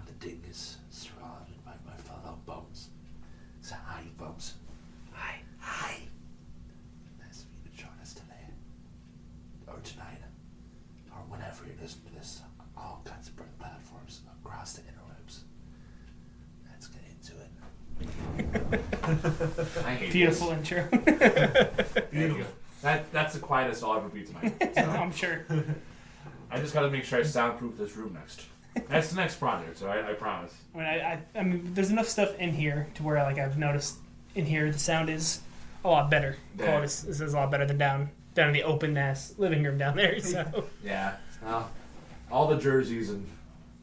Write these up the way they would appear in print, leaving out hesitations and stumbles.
the ding is surrounded by my fellow bums. So hi, bums. Hi. Nice of you to join us today. Or tonight. Or whenever you listen to this. All kinds of platforms across the interwebs. Let's get into it. I hate Beautiful this. intro. Thank you. That's the quietest I'll ever be tonight. So. I'm sure. I just got to make sure I soundproof this room next. That's the next project, so I promise. I mean, there's enough stuff in here to where like I've noticed in here the sound is a lot better. Yeah. Quality is a lot better than down in the open ass living room down there. So Yeah. All the jerseys in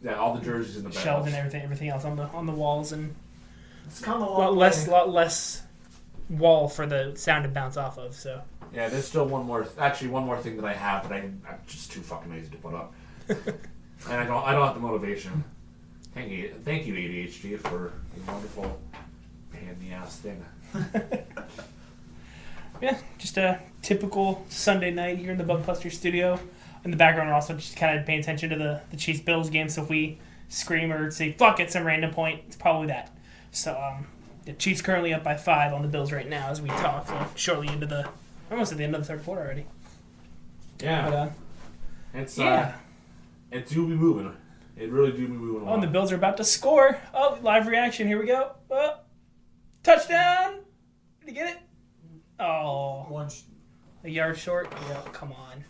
the bedrooms. shelves and everything else on the walls, and It's come a a lot less wall for the sound to bounce off of. So Yeah, there's still one more thing that I have, but I'm just too fucking lazy to put up. And I don't have the motivation. Thank you ADHD for a wonderful pain in the ass thing. yeah, just a typical Sunday night here in the Bugbuster studio. In the background, we're also just kind of paying attention to the Chiefs-Bills game. So if we scream or say "fuck" at some random point, it's probably that. So the Chiefs currently up by 5 on the Bills right now as we talk. So shortly into almost at the end of the third quarter already. Yeah, But, it do be moving. It really do be moving. Oh, and the Bills are about to score. Oh, live reaction. Here we go. Oh, touchdown! Did you get it? Oh, a yard short. Yeah, come on.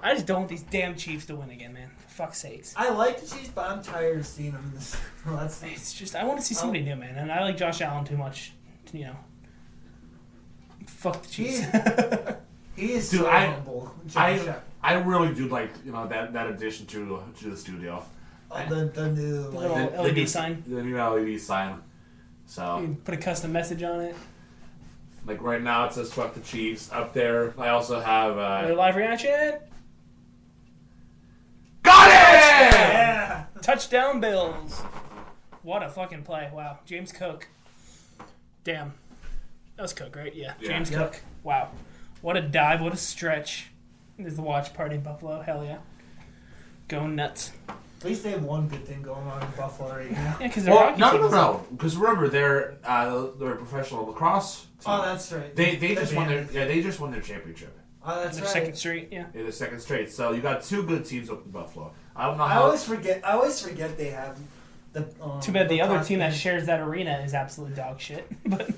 I just don't want these damn Chiefs to win again, man. For fuck's sakes. I like the Chiefs, but I'm tired of seeing them in this. It's just I want to see somebody new, man. And I like Josh Allen too much. Fuck the Chiefs. He is Dude, so humble. I really do like that addition to the studio. The new little LED sign. The new LED sign. So You put a custom message on it. like right now it says "Fuck the Chiefs" up there. I also have Live reaction. got it. Yeah. Touchdown Bills. What a fucking play. Wow. James Cook. Damn. That was Cook, right? Yeah. Yeah. James Yep. Cook. Wow. What a dive. What a stretch. There's the watch party in Buffalo. Hell yeah. Going nuts. At least they have one good thing going on in Buffalo right now. Yeah, because they're Well, hockey teams. no. Because remember, they're a professional lacrosse team. Oh, that's right. They just won their championship. Oh, that's Their right. second street, yeah. In the second straight. So you got two good teams up in Buffalo. I don't know I how. always forget they have the. Too bad the other team that prospect- shares that arena is absolute dog shit. But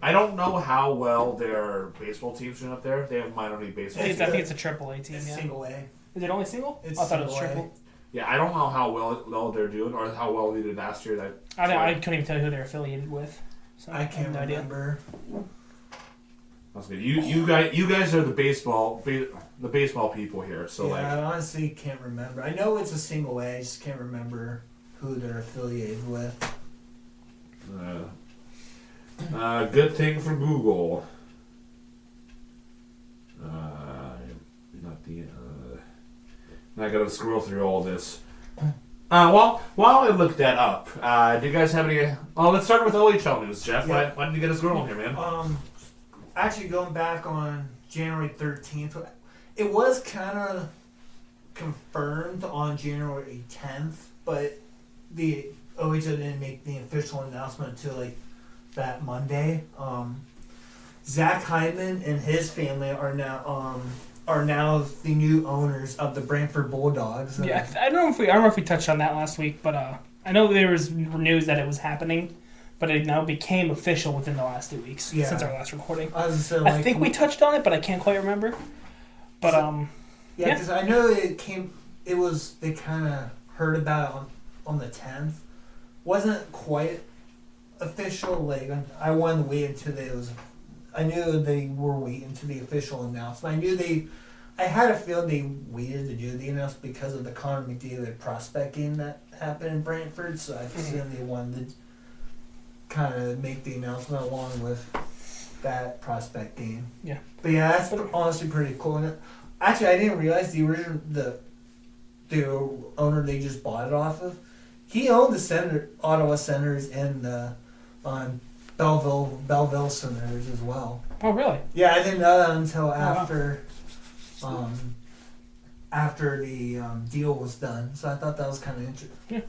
I don't know how well their baseball team's doing up there. They have minor league baseball. I think it's a triple A team, It's yeah. single A. Is it only single? It's I thought it was single A. triple. Yeah, I don't know how well they're doing or how well they did last year. I couldn't even tell you who they're affiliated with. So I have can't no idea. remember. That's good. You guys are the baseball people here. So Yeah, I honestly can't remember. I know it's a single A. I just can't remember who they're affiliated with. good thing for Google. I gotta scroll through all this. While I look that up, do you guys have any? Oh, let's start with OHL news, Jeff. Yeah. Why didn't you get us going here, man? Actually, going back on January 13th, it was kind of confirmed on January 10th, but the OHL didn't make the official announcement until like that Monday. Zach Hyman and his family are now the new owners of the Brantford Bulldogs. Yeah, I don't know if we touched on that last week, but I know there was news that it was happening, but it now became official within the last 2 weeks since our last recording. I was gonna say, I think we touched on it, but I can't quite remember. But yeah, because I know they kind of heard about it on the 10th. Wasn't quite official. Like I wanted to wait until I knew they were waiting to the official announcement. I had a feeling they waited to do the announcement because of the Connor McDavid prospect game that happened in Brantford. So I assume they wanted to kind of make the announcement along with that prospect game. Yeah. But yeah, that's honestly pretty cool. And actually, I didn't realize the owner they just bought it off of. He owned the Ottawa Senators and the Belleville Senators as well. oh really? Yeah, I didn't know that until after the deal was done. So I thought that was kind of interesting. Yeah.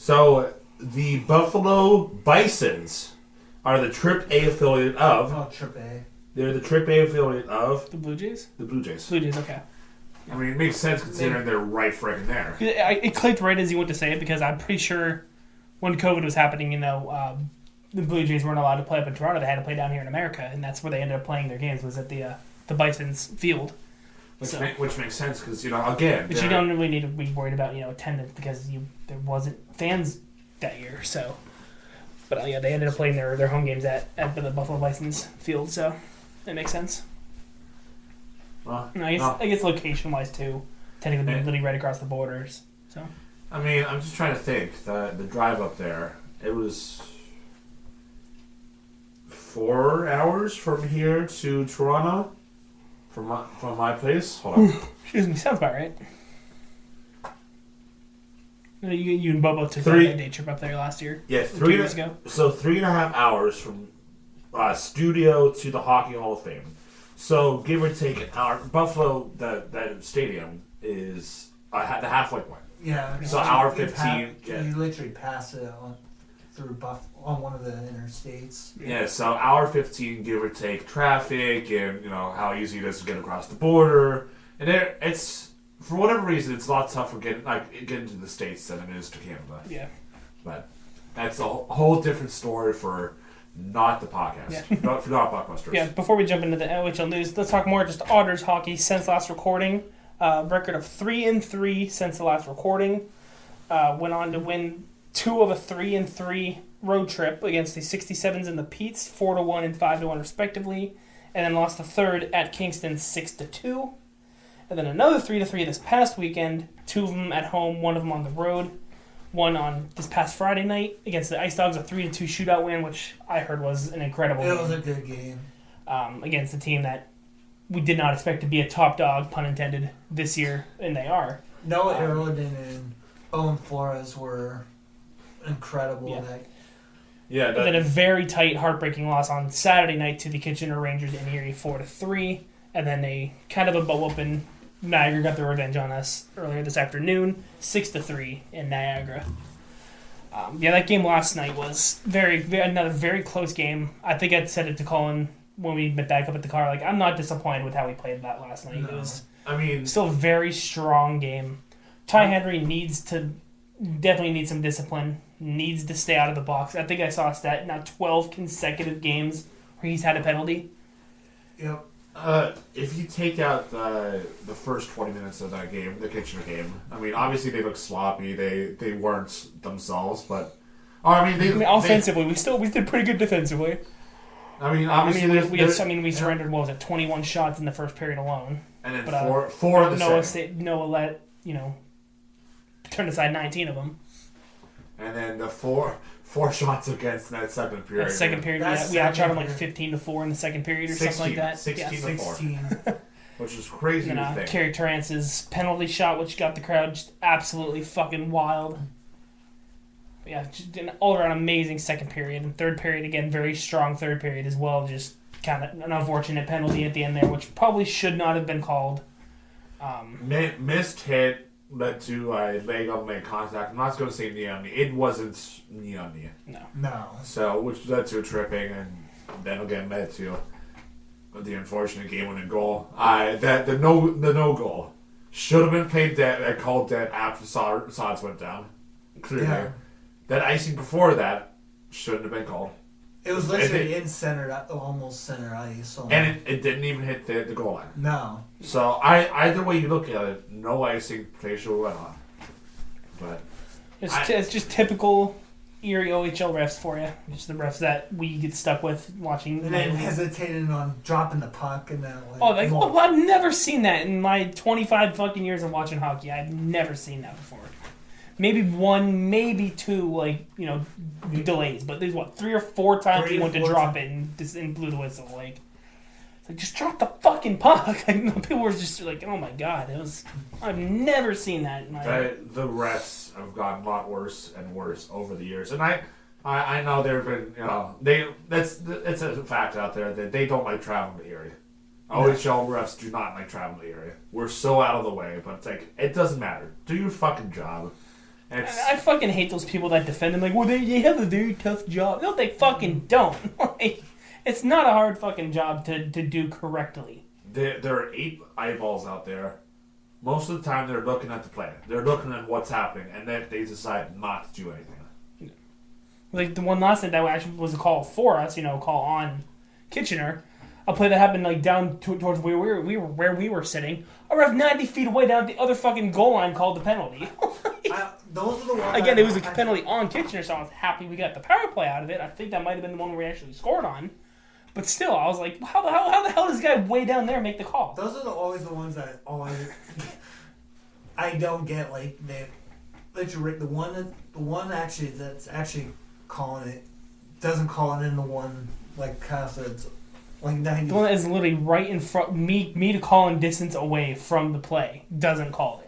So the Buffalo Bisons are the Trip A affiliate of. Oh, Trip A. They're the Trip A affiliate of The Blue Jays? the Blue Jays. Blue Jays, okay. I mean, it makes sense considering they're right friggin' there. It clicked right as you went to say it because I'm pretty sure when COVID was happening, the Blue Jays weren't allowed to play up in Toronto. They had to play down here in America, and that's where they ended up playing their games, was at the Bison's field. Which makes sense because, again... But you don't really need to be worried about, attendance because there wasn't fans that year, so... But, they ended up playing their home games at the Buffalo Bison's field, so it makes sense. I guess location-wise, too. Technically, literally right across the borders, so... I mean, I'm just trying to think. The drive up there, it was 4 hours from here to Toronto from my place. Hold on. Excuse me, sounds about right. You and Bobo took that day trip up there last year. Yeah, 2 years ago. So 3.5 hours from studio to the Hockey Hall of Fame. So give or take an hour. Buffalo, that stadium is the halfway point. Yeah. So hour 15. You literally pass it through on one of the interstates. Yeah, so hour 15, give or take, traffic and how easy it is to get across the border. And it's for whatever reason, it's a lot tougher getting to the States than it is to Canada. Yeah. But that's a whole different story for not the podcast. Yeah. not Blockbusters. Yeah, before we jump into the OHL news, let's talk more just Otters hockey since last recording. Record of 3-3 since the last recording. Went on to win 2 of a 3-3 road trip against the 67s and the Petes, 4-1 and 5-1 respectively, and then lost the third at Kingston 6-2. And then another 3-3 this past weekend, 2 of them at home, 1 of them on the road. One on this past Friday night against the Ice Dogs, a 3-2 shootout win, which I heard was an incredible game. It was a good game. Against a team that we did not expect to be a top dog, pun intended, this year, and they are. Noah Erliden and Owen Flores were incredible. Yeah. And then a very tight, heartbreaking loss on Saturday night to the Kitchener Rangers in Erie, 4-3. And then a kind of a whooping. Niagara got the revenge on us earlier this afternoon, 6-3 in Niagara. That game last night was another very close game. I think I'd said it to Colin when we met back up at the car. I'm not disappointed with how we played that last night. No. It was still a very strong game. Ty Henry definitely needs some discipline. Needs to stay out of the box. I think I saw a stat, now 12 consecutive games where he's had a penalty. Yep. If you take out the first 20 minutes of that game, the Kitchener game, obviously they looked sloppy. They weren't themselves, but offensively, we did pretty good defensively. Obviously, we surrendered 21 shots in the first period alone, and then four in the second. Noah let turn aside 19 of them, and then the four shots against that second period. That second period, we outshot them 15-4 in the second period or 16, something like that. 16-4. Which is crazy to think. Kerry Torrance's penalty shot, which got the crowd just absolutely fucking wild. Yeah, just an all-around amazing second period. And third period, again, very strong third period as well. Just kind of an unfortunate penalty at the end there, which probably should not have been called. Missed hit led to a leg-on-leg contact. I'm not going to say knee on knee. It wasn't knee on knee. No. So, which led to a tripping, and then again led to the unfortunate game-winning goal. The no goal should have been played dead, called dead after Sods went down. Clearly, that icing before that shouldn't have been called. It was literally almost center ice. So. And it didn't even hit the goal line. No. So either way you look at it, no icing, play should have went on. But it's just typical Erie OHL refs for you. Just the refs that we get stuck with watching. And then hesitating on dropping the puck and then I've never seen that in my 25 fucking years of watching hockey. I've never seen that before. Maybe 1, maybe 2, delays. But there's 3 or 4 times he went to drop it and blew the whistle. Just drop the fucking puck. People were just oh my god, I've never seen that. The refs have gotten a lot worse and worse over the years, and I know there have been it's a fact out there that they don't like traveling to Erie. OHL refs do not like traveling to Erie. We're so out of the way, but it doesn't matter. Do your fucking job. And I fucking hate those people that defend them like, well, they have a very tough job. No, they fucking don't. Like, it's not a hard fucking job to do correctly. there are 8 eyeballs out there. Most of the time, they're looking at the play. They're looking at what's happening, and then they decide not to do anything. Like the one last night that actually was a call for us, call on Kitchener. A play that happened like down towards where we were sitting. A ref 90 feet away down at the other fucking goal line called the penalty. Those are the ones. Again, it was a penalty on Kitchener, so I was happy we got the power play out of it. I think that might have been the one we actually scored on. But still, I was like, how the hell does this guy way down there make the call? Those are always the ones that always I don't get. Like the one actually that's actually calling it doesn't call it in the one like kind of says like 90. The one that is literally right in front me to call in distance away from the play doesn't call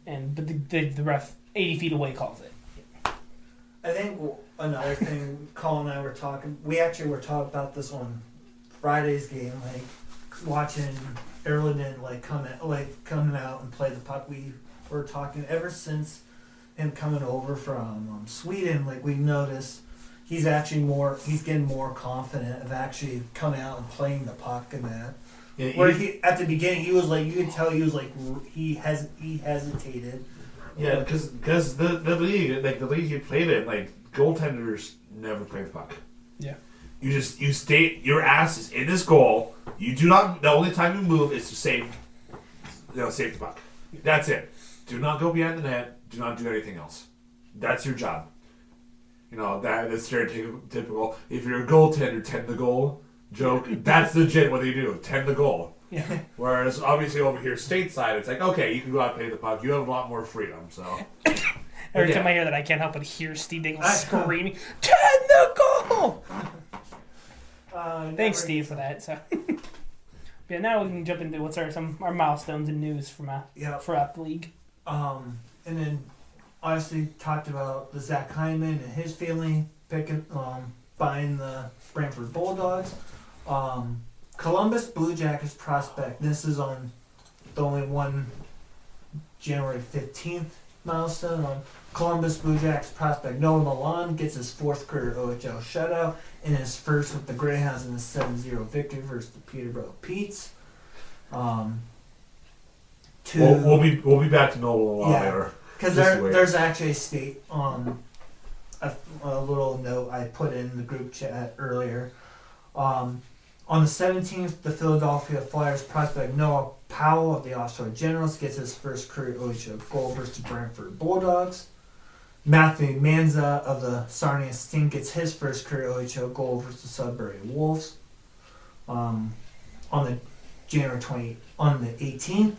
it, but the ref 80 feet away calls it. I think another thing, Colin and I were talking. We actually were talking about this on Friday's game, like watching Erlenden coming out and play the puck. We were talking ever since him coming over from Sweden. Like we noticed, he's getting more confident of actually coming out and playing the puck and that. Yeah, where he at the beginning he was like, you could tell he was like he hesitated. Yeah, because the league you played in, like goaltenders never play the puck. Yeah. You stay. Your ass is in this goal. You do not. The only time you move is to save the puck. That's it. Do not go behind the net. Do not do anything else. That's your job. That's stereotypical. If you're a goaltender, tend the goal joke. That's legit what they do. Tend the goal. Yeah. Whereas obviously over here stateside, it's like, okay, you can go out and play the puck. You have a lot more freedom. So every time I hear that, I can't help but hear Steve Dingle screaming, "Tend the goal!" Thanks, Steve, for that. So, yeah, now we can jump into what's our milestones and news from throughout the league. And then obviously talked about the Zach Hyman and his feeling buying the Brantford Bulldogs. Columbus Blue Jackets prospect. This is on the only one January 15th milestone. Columbus Blue Jackets prospect Noah Milan gets his 4th career OHL shutout and his first with the Greyhounds in a 7-0 victory versus the Peterborough Petes. We'll be back to Noah Milan later. Because there's actually a little note I put in the group chat earlier. On the 17th, the Philadelphia Flyers prospect Noah Powell of the Ottawa Generals gets his first career OHL goal versus the Brantford Bulldogs. Matthew Manza of the Sarnia Sting gets his first career OHL goal versus the Sudbury Wolves. On the 18th,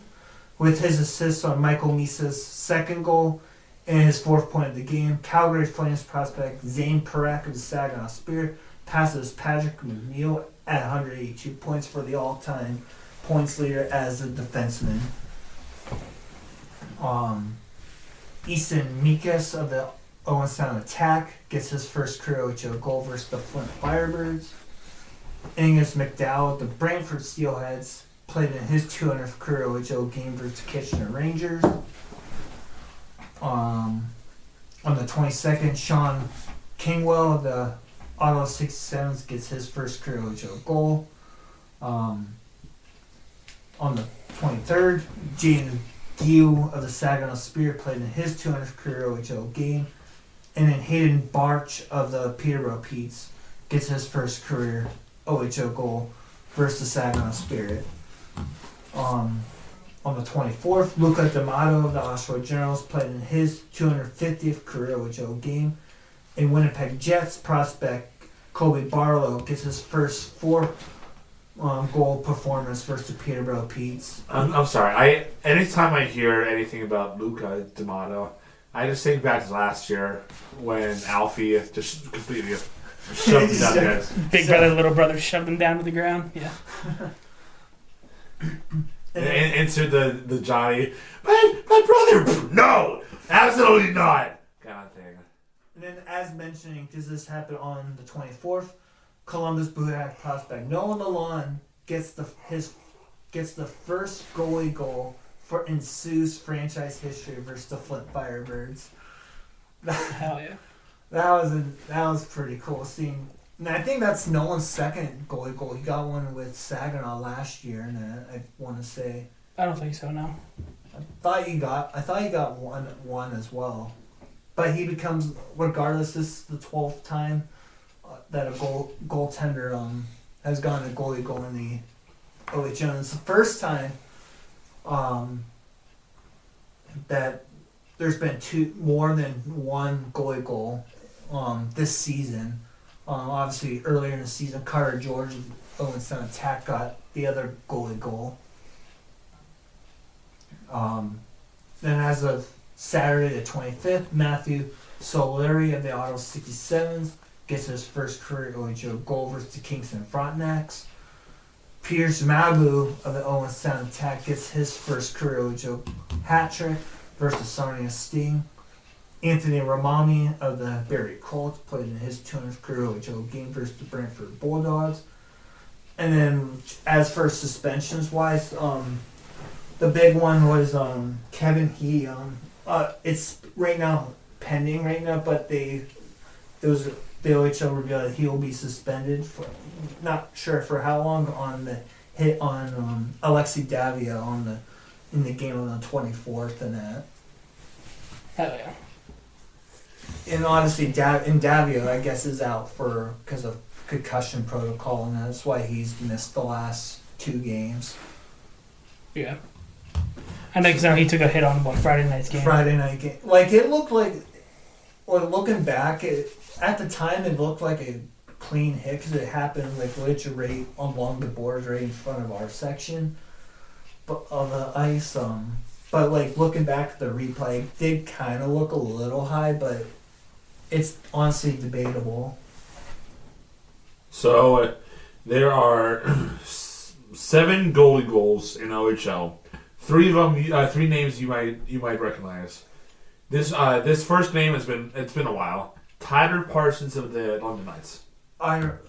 with his assist on Michael Misa's second goal and his 4th point of the game, Calgary Flames prospect Zane Parekh of the Saginaw Spirit passes Patrick McNeil at 182 points for the all-time points leader as a defenseman. Easton Mikas of the Owen Sound Attack gets his first career OHL goal versus the Flint Firebirds. Angus McDowell of the Brantford Steelheads played in his 200th career OHL game versus the Kitchener Rangers. On the 22nd, Sean Kingwell of the Ottawa 67s gets his first career OHL goal. On the 23rd, Jaden Gill of the Saginaw Spirit played in his 200th career OHL game. And then Hayden Barch of the Peterborough Petes gets his first career OHL goal versus the Saginaw Spirit. On the 24th, Luca D'Amato of the Ottawa Generals played in his 250th career OHL game. And Winnipeg Jets prospect Kobe Barlow gets his first 4-goal performance versus the Peterborough Petes. I'm sorry. Anytime I hear anything about Luca D'Amato, I just think back to last year when Alfie just completely shoved him down the guys. Big brother, little brother shoved him down to the ground. Yeah. And answered the Johnny, my brother, no, absolutely not, kind of thing. And then, as mentioning, because this happened on the 24th, Columbus Blue Jackets prospect Noah Milan gets the first goalie goal in Sioux's franchise history versus the Flint Firebirds. Hell yeah. That was pretty cool seeing. And I think that's Nolan's second goalie goal. He got one with Saginaw last year, and I want to say. I don't think so. No. I thought he got one as well, but he becomes, regardless, this is the 12th time that a goaltender has gone to goalie goal in the OHL. It's the first time that there's been more than one goalie goal this season. Obviously, earlier in the season, Carter George and Owen Sound Attack got the other goalie goal. Then as of Saturday the 25th, Matthew Solari of the Ottawa 67s gets his first career OHL goal versus the Kingston Frontenacs. Pierce Mabu of the Owen Sound Attack gets his first career OHL hat trick versus Sarnia Sting. Anthony Ramami of the Barrie Colts played in his 200th career OHL game versus the Brantford Bulldogs. And then as for suspensions wise, the big one was Kevin He. It's right now pending right now, but the OHL revealed that he will be suspended for, not sure for how long, on the hit on Alexei Davia in the game on the 24th and that. Hell yeah. And honestly, Davia, I guess, is out because of concussion protocol, and that's why he's missed the last 2 games. Yeah. I think so. He took a hit on Friday night's game. Friday night game. Like, it looked like, or looking back, at the time it looked like a clean hit because it happened like literally right along the boards right in front of our section of the ice. But like looking back at the replay, it did kind of look a little high, but it's honestly debatable. So there are 7 goalie goals in OHL. 3 of them, 3 names you might recognize. This first name it's been a while. Tyler Parsons of the London Knights. And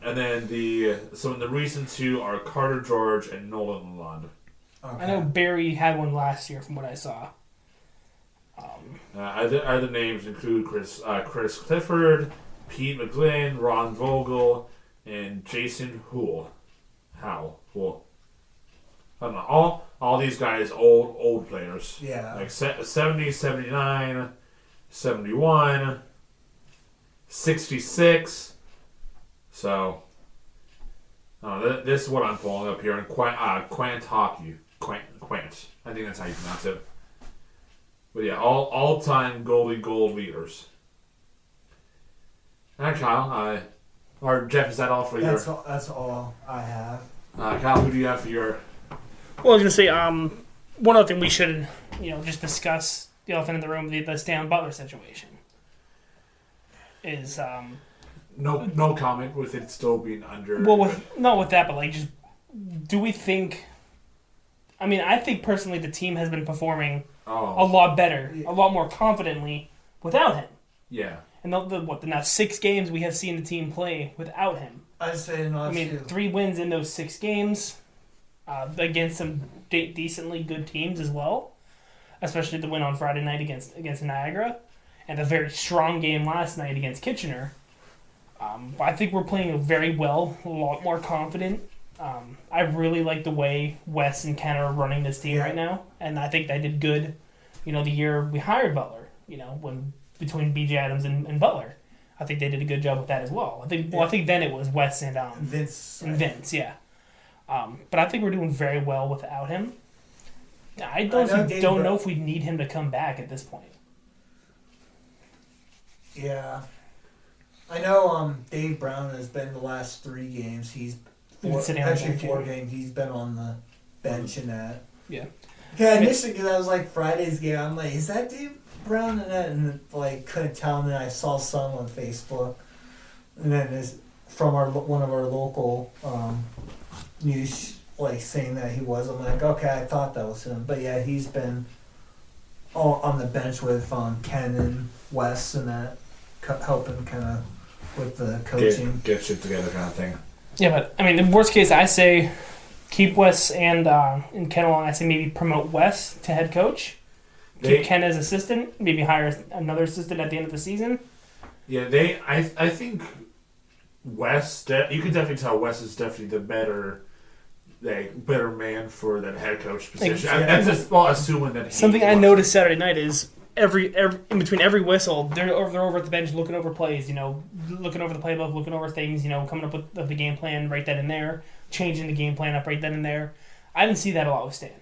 then some of the recent 2 are Carter George and Nolan Lalonde. Okay. I know Barry had one last year from what I saw. Other names include Chris Clifford, Pete McGlynn, Ron Vogel, and Jason Houle. I don't know. All these guys old players. Yeah. Like 70, 79, 71, 66. So, this is what I'm pulling up here in Quant Hockey. Quant. I think that's how you pronounce it. But yeah, all-time goalie goal leaders. All right, Kyle. Or Jeff, is that all for That's all I have. Kyle, who do you have for your... Well, I was going to say, one other thing we should, just discuss, the elephant in the room, the Stan Butler situation. Is, No comment with it still being under... Well, not with that, but like, just, do we think... I mean, I think personally the team has been performing a lot better, a lot more confidently without him. Yeah. And the now 6 games we have seen the team play without him. I'd say not. 3 wins in those 6 games against some decently good teams as well, especially the win on Friday night against Niagara, and a very strong game last night against Kitchener. I think we're playing very well, a lot more confident. I really like the way Wes and Ken are running this team right now, and I think they did good. The year we hired Butler, when between BJ Adams and Butler, I think they did a good job with that as well. I think then it was Wes and Vince, yeah. But I think we're doing very well without him. I don't know if we need him to come back at this point. Yeah. I know Dave Brown has been the last 3 games. He's 4 games. He's been on the bench in that. Yeah. Yeah, initially, because I was like Friday's game, I'm like, is that Dave Brown in that? And like couldn't tell. And then I saw some on Facebook, and then it's from one of our local news, like saying that he was. I'm like, okay, I thought that was him, but yeah, he's been on the bench with Ken and Wes and that, helping kind of with the coaching, get shit together kind of thing. Yeah, but I mean, the worst case, I say keep Wes and Ken along. I say maybe promote Wes to head coach. Keep Ken as assistant. Maybe hire another assistant at the end of the season. Yeah, I think Wes. You can definitely tell Wes is definitely the better man for that head coach position. That's just assuming that. Something I noticed Saturday night is every in between every whistle, they're over at the bench looking over plays. Looking over the playbook, looking over things. Coming up with the game plan right then and there, changing the game plan up right then and there. I didn't see that a lot with Stan.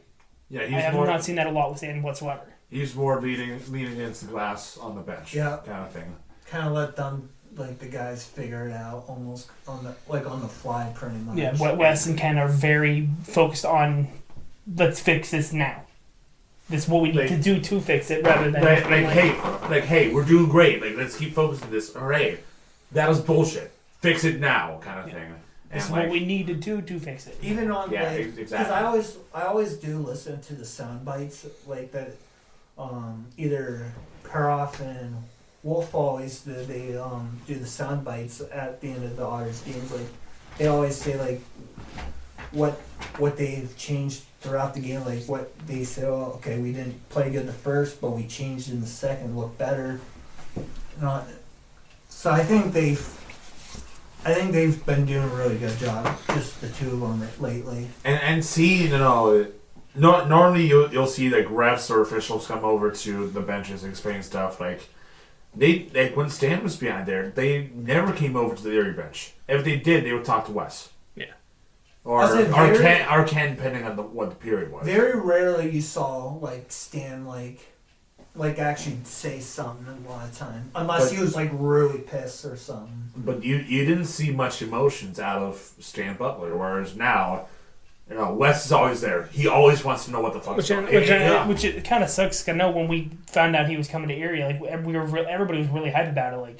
Yeah, I have not seen that a lot with Stan whatsoever. He's more leaning against the glass on the bench, kind of thing. Kind of let them, the guys figure it out almost on the fly, pretty much. Yeah, Wes and Ken are very focused on let's fix this now. This is what we need to do to fix it, rather than hey, we're doing great. Let's keep focusing on this. Hooray, that was bullshit. Fix it now, kind of thing. This is what we need to do to fix it. Even on exactly. Because I always do listen to the sound bites that. Either Karoff and Wolf always do. They do the sound bites at the end of the Otters games. They always say what they've changed throughout the game. What they say. Oh, okay, we didn't play good the first, but we changed in the second. Looked better. So I think they've been doing a really good job. Just the two of them lately. And see, normally you'll see refs or officials come over to the benches and explain stuff. They when Stan was behind there, they never came over to the Erie bench. If they did, they would talk to Wes. Yeah. Or Ken, depending on what the period was. Very rarely you saw Stan actually say something a lot of time, unless he was really pissed or something. But you didn't see much emotions out of Stan Butler, whereas now. Wes is always there. He always wants to know what the fuck's going on. Which it kind of sucks. I know when we found out he was coming to Erie, everybody was really hyped about it.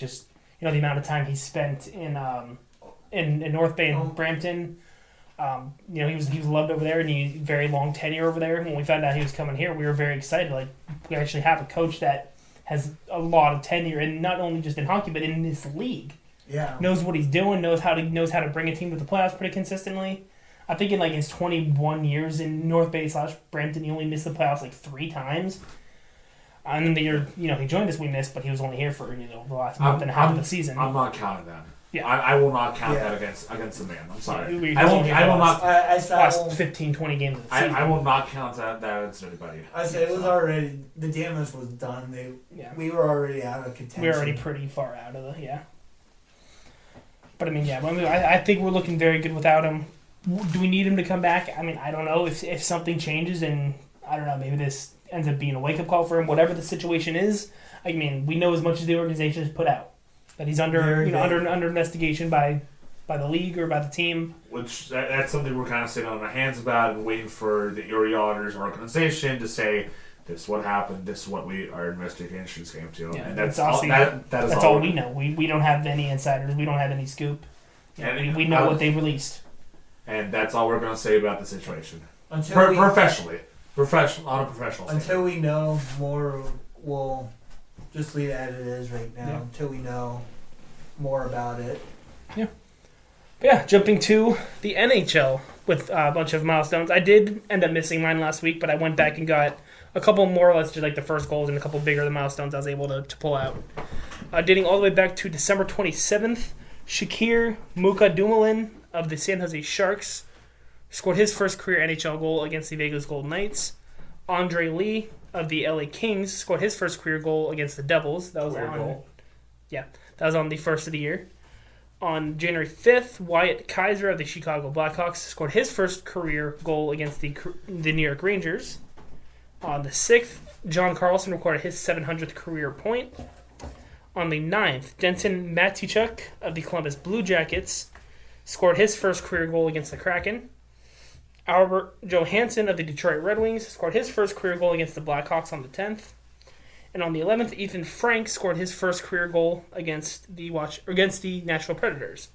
The amount of time he spent in North Bay and Brampton. He was loved over there, and he very long tenure over there. When we found out he was coming here, we were very excited. We actually have a coach that has a lot of tenure, and not only just in hockey, but in this league. Yeah, knows what he's doing. Knows how to bring a team to the playoffs pretty consistently. I think in his 21 years in North Bay / Brampton, he only missed the playoffs 3 times. And then the year he joined us, we missed, but he was only here for the last month and a half of the season. I'm not counting that. Yeah, I will not count that against the man. I'm sorry. I will not. Last 15, 20 games of the season. I will not count that against anybody. I said it was already the damage was done. We were already out of contention. We were already pretty far out of the But I think we're looking very good without him. Do we need him to come back? I don't know. If something changes and, I don't know, maybe this ends up being a wake-up call for him, whatever the situation is. We know as much as the organization has put out. That he's under investigation by the league or by the team. Which, that's something we're kind of sitting on our hands about and waiting for the Erie Otters organization to say, this is what happened, this is what our investigations came to. Yeah, and that's all we know. We don't have any insiders. We don't have any scoop. We know what they released. And that's all we're going to say about the situation. Professionally. On a professional standpoint. Until we know more, we'll just leave it as it is right now. Yeah. Until we know more about it. Yeah. But yeah, jumping to the NHL with a bunch of milestones. I did end up missing mine last week, but I went back and got a couple more or less just the first goals and a couple bigger milestones I was able to pull out. Dating all the way back to December 27th, Shakir Mukhamadullin of the San Jose Sharks scored his first career NHL goal against the Vegas Golden Knights. Andre Lee of the LA Kings scored his first career goal against the Devils. That was that was on the first of the year. On January 5th, Wyatt Kaiser of the Chicago Blackhawks scored his first career goal against the New York Rangers. On the 6th, John Carlson recorded his 700th career point. On the 9th, Denton Mateychuk of the Columbus Blue Jackets scored his first career goal against the Kraken. Albert Johansson of the Detroit Red Wings scored his first career goal against the Blackhawks on the 10th. And on the 11th, Ethan Frank scored his first career goal against the Nashville Predators.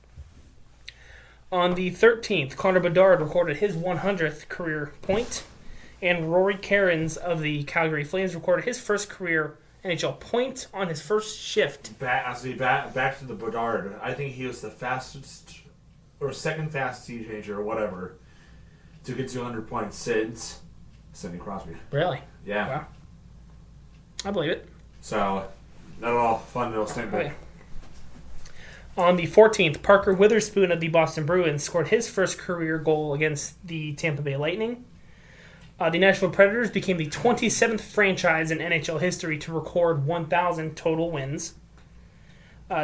On the 13th, Connor Bedard recorded his 100th career point. And Rory Cairns of the Calgary Flames recorded his first career NHL point on his first shift. Back to the Bedard. I think he was the fastest or second fastest teenager or whatever to get to 100 points since Sidney Crosby. Really? Yeah. Wow. I believe it. So, not at all fun little snippet. Okay. On the 14th, Parker Witherspoon of the Boston Bruins scored his first career goal against the Tampa Bay Lightning. The Nashville Predators became the 27th franchise in NHL history to record 1,000 total wins.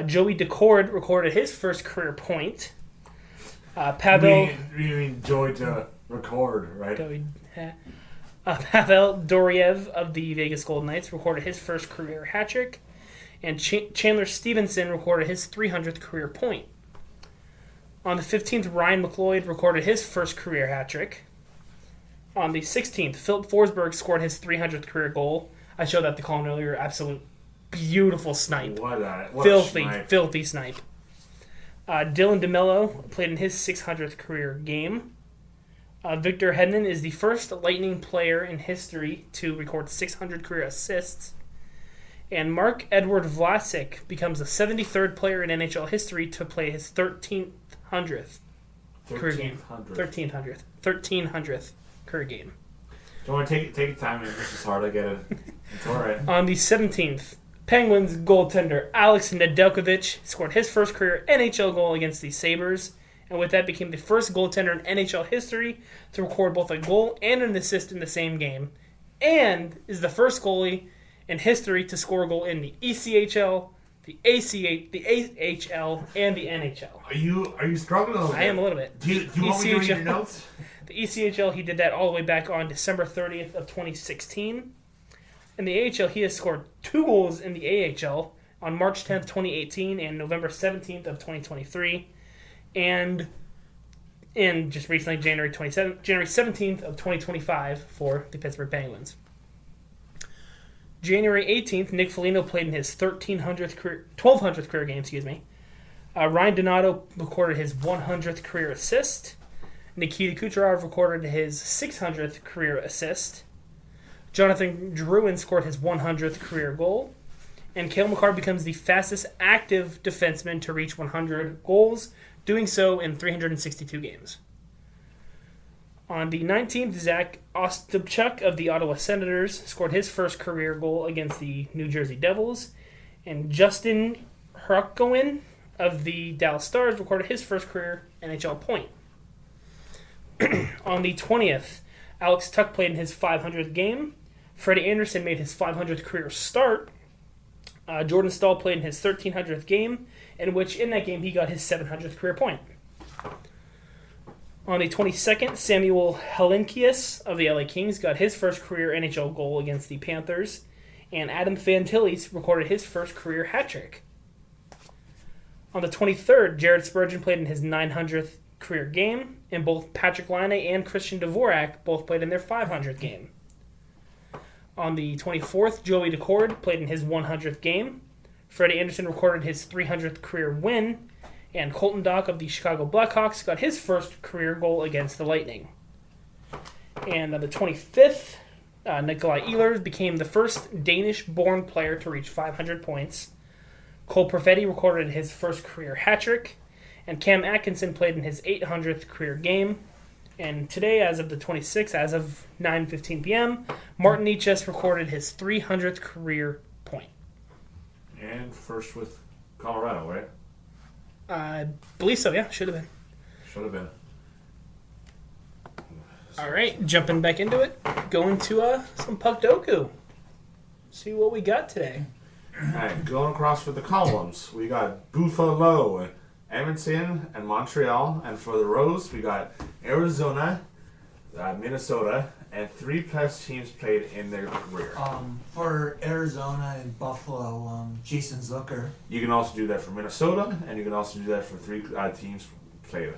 Joey Decord recorded his first career point. Pavel... You mean joy to record, right? Pavel Doriev of the Vegas Golden Knights recorded his first career hat trick. And Chandler Stevenson recorded his 300th career point. On the 15th, Ryan McLeod recorded his first career hat trick. On the 16th, Philip Forsberg scored his 300th career goal. I showed that to Colin earlier. Absolute beautiful snipe. What Filthy snipe. Dylan DeMello played in his 600th career game. Victor Hedman is the first Lightning player in history to record 600 career assists. And Mark-Edward Vlasic becomes the 73rd player in NHL history to play his 1300th career game. 1300th career game. Don't want to take your time. This is hard. I get it. It's all right. On the 17th, Penguins goaltender Alex Nedeljkovic scored his first career NHL goal against the Sabres, and with that became the first goaltender in NHL history to record both a goal and an assist in the same game, and is the first goalie in history to score a goal in the ECHL, the AHL, and the NHL. Are you struggling a little bit? I am a little bit. Do you want me to read your notes? The ECHL, he did that all the way back on December 30th of 2016. In the AHL, he has scored 2 goals in the AHL on March 10th, 2018 and November 17th of 2023. And just recently, January 17th of 2025 for the Pittsburgh Penguins. January 18th, Nick Foligno played in his 1200th career game. Ryan Donato recorded his 100th career assist. Nikita Kucherov recorded his 600th career assist. Jonathan Drouin scored his 100th career goal. And Cale Makar becomes the fastest active defenseman to reach 100 goals, doing so in 362 games. On the 19th, Zach Ostapchuk of the Ottawa Senators scored his first career goal against the New Jersey Devils. And Justin Hrukowin of the Dallas Stars recorded his first career NHL point. On the 20th, Alex Tuch played in his 500th game. Freddie Anderson made his 500th career start. Jordan Stahl played in his 1300th game, in which in that game he got his 700th career point. On the 22nd, Samuel Helenkias of the LA Kings got his first career NHL goal against the Panthers, and Adam Fantillis recorded his first career hat trick. On the 23rd, Jared Spurgeon played in his 900th career game, and both Patrick Laine and Christian Dvorak both played in their 500th game. On the 24th, Joey Decord played in his 100th game. Freddie Anderson recorded his 300th career win, and Colton Dach of the Chicago Blackhawks got his first career goal against the Lightning. And on the 25th, Nikolai Ehlers became the first Danish-born player to reach 500 points. Cole Perfetti recorded his first career hat trick, and Cam Atkinson played in his 800th career game. And today, as of the 26th, as of 9:15 p.m., Martin Necas recorded his 300th career point. And first with Colorado, right? I believe so, yeah. Should have been. Should have been. All right, jumping back into it. Going to some Puckdoku. See what we got today. All right, going across for the columns, we got Buffalo, Edmonton, and Montreal. And for the rows, we got Arizona, Minnesota, and 3+ teams played in their career. For Arizona and Buffalo, Jason Zucker. You can also do that for Minnesota, and you can also do that for 3 teams played.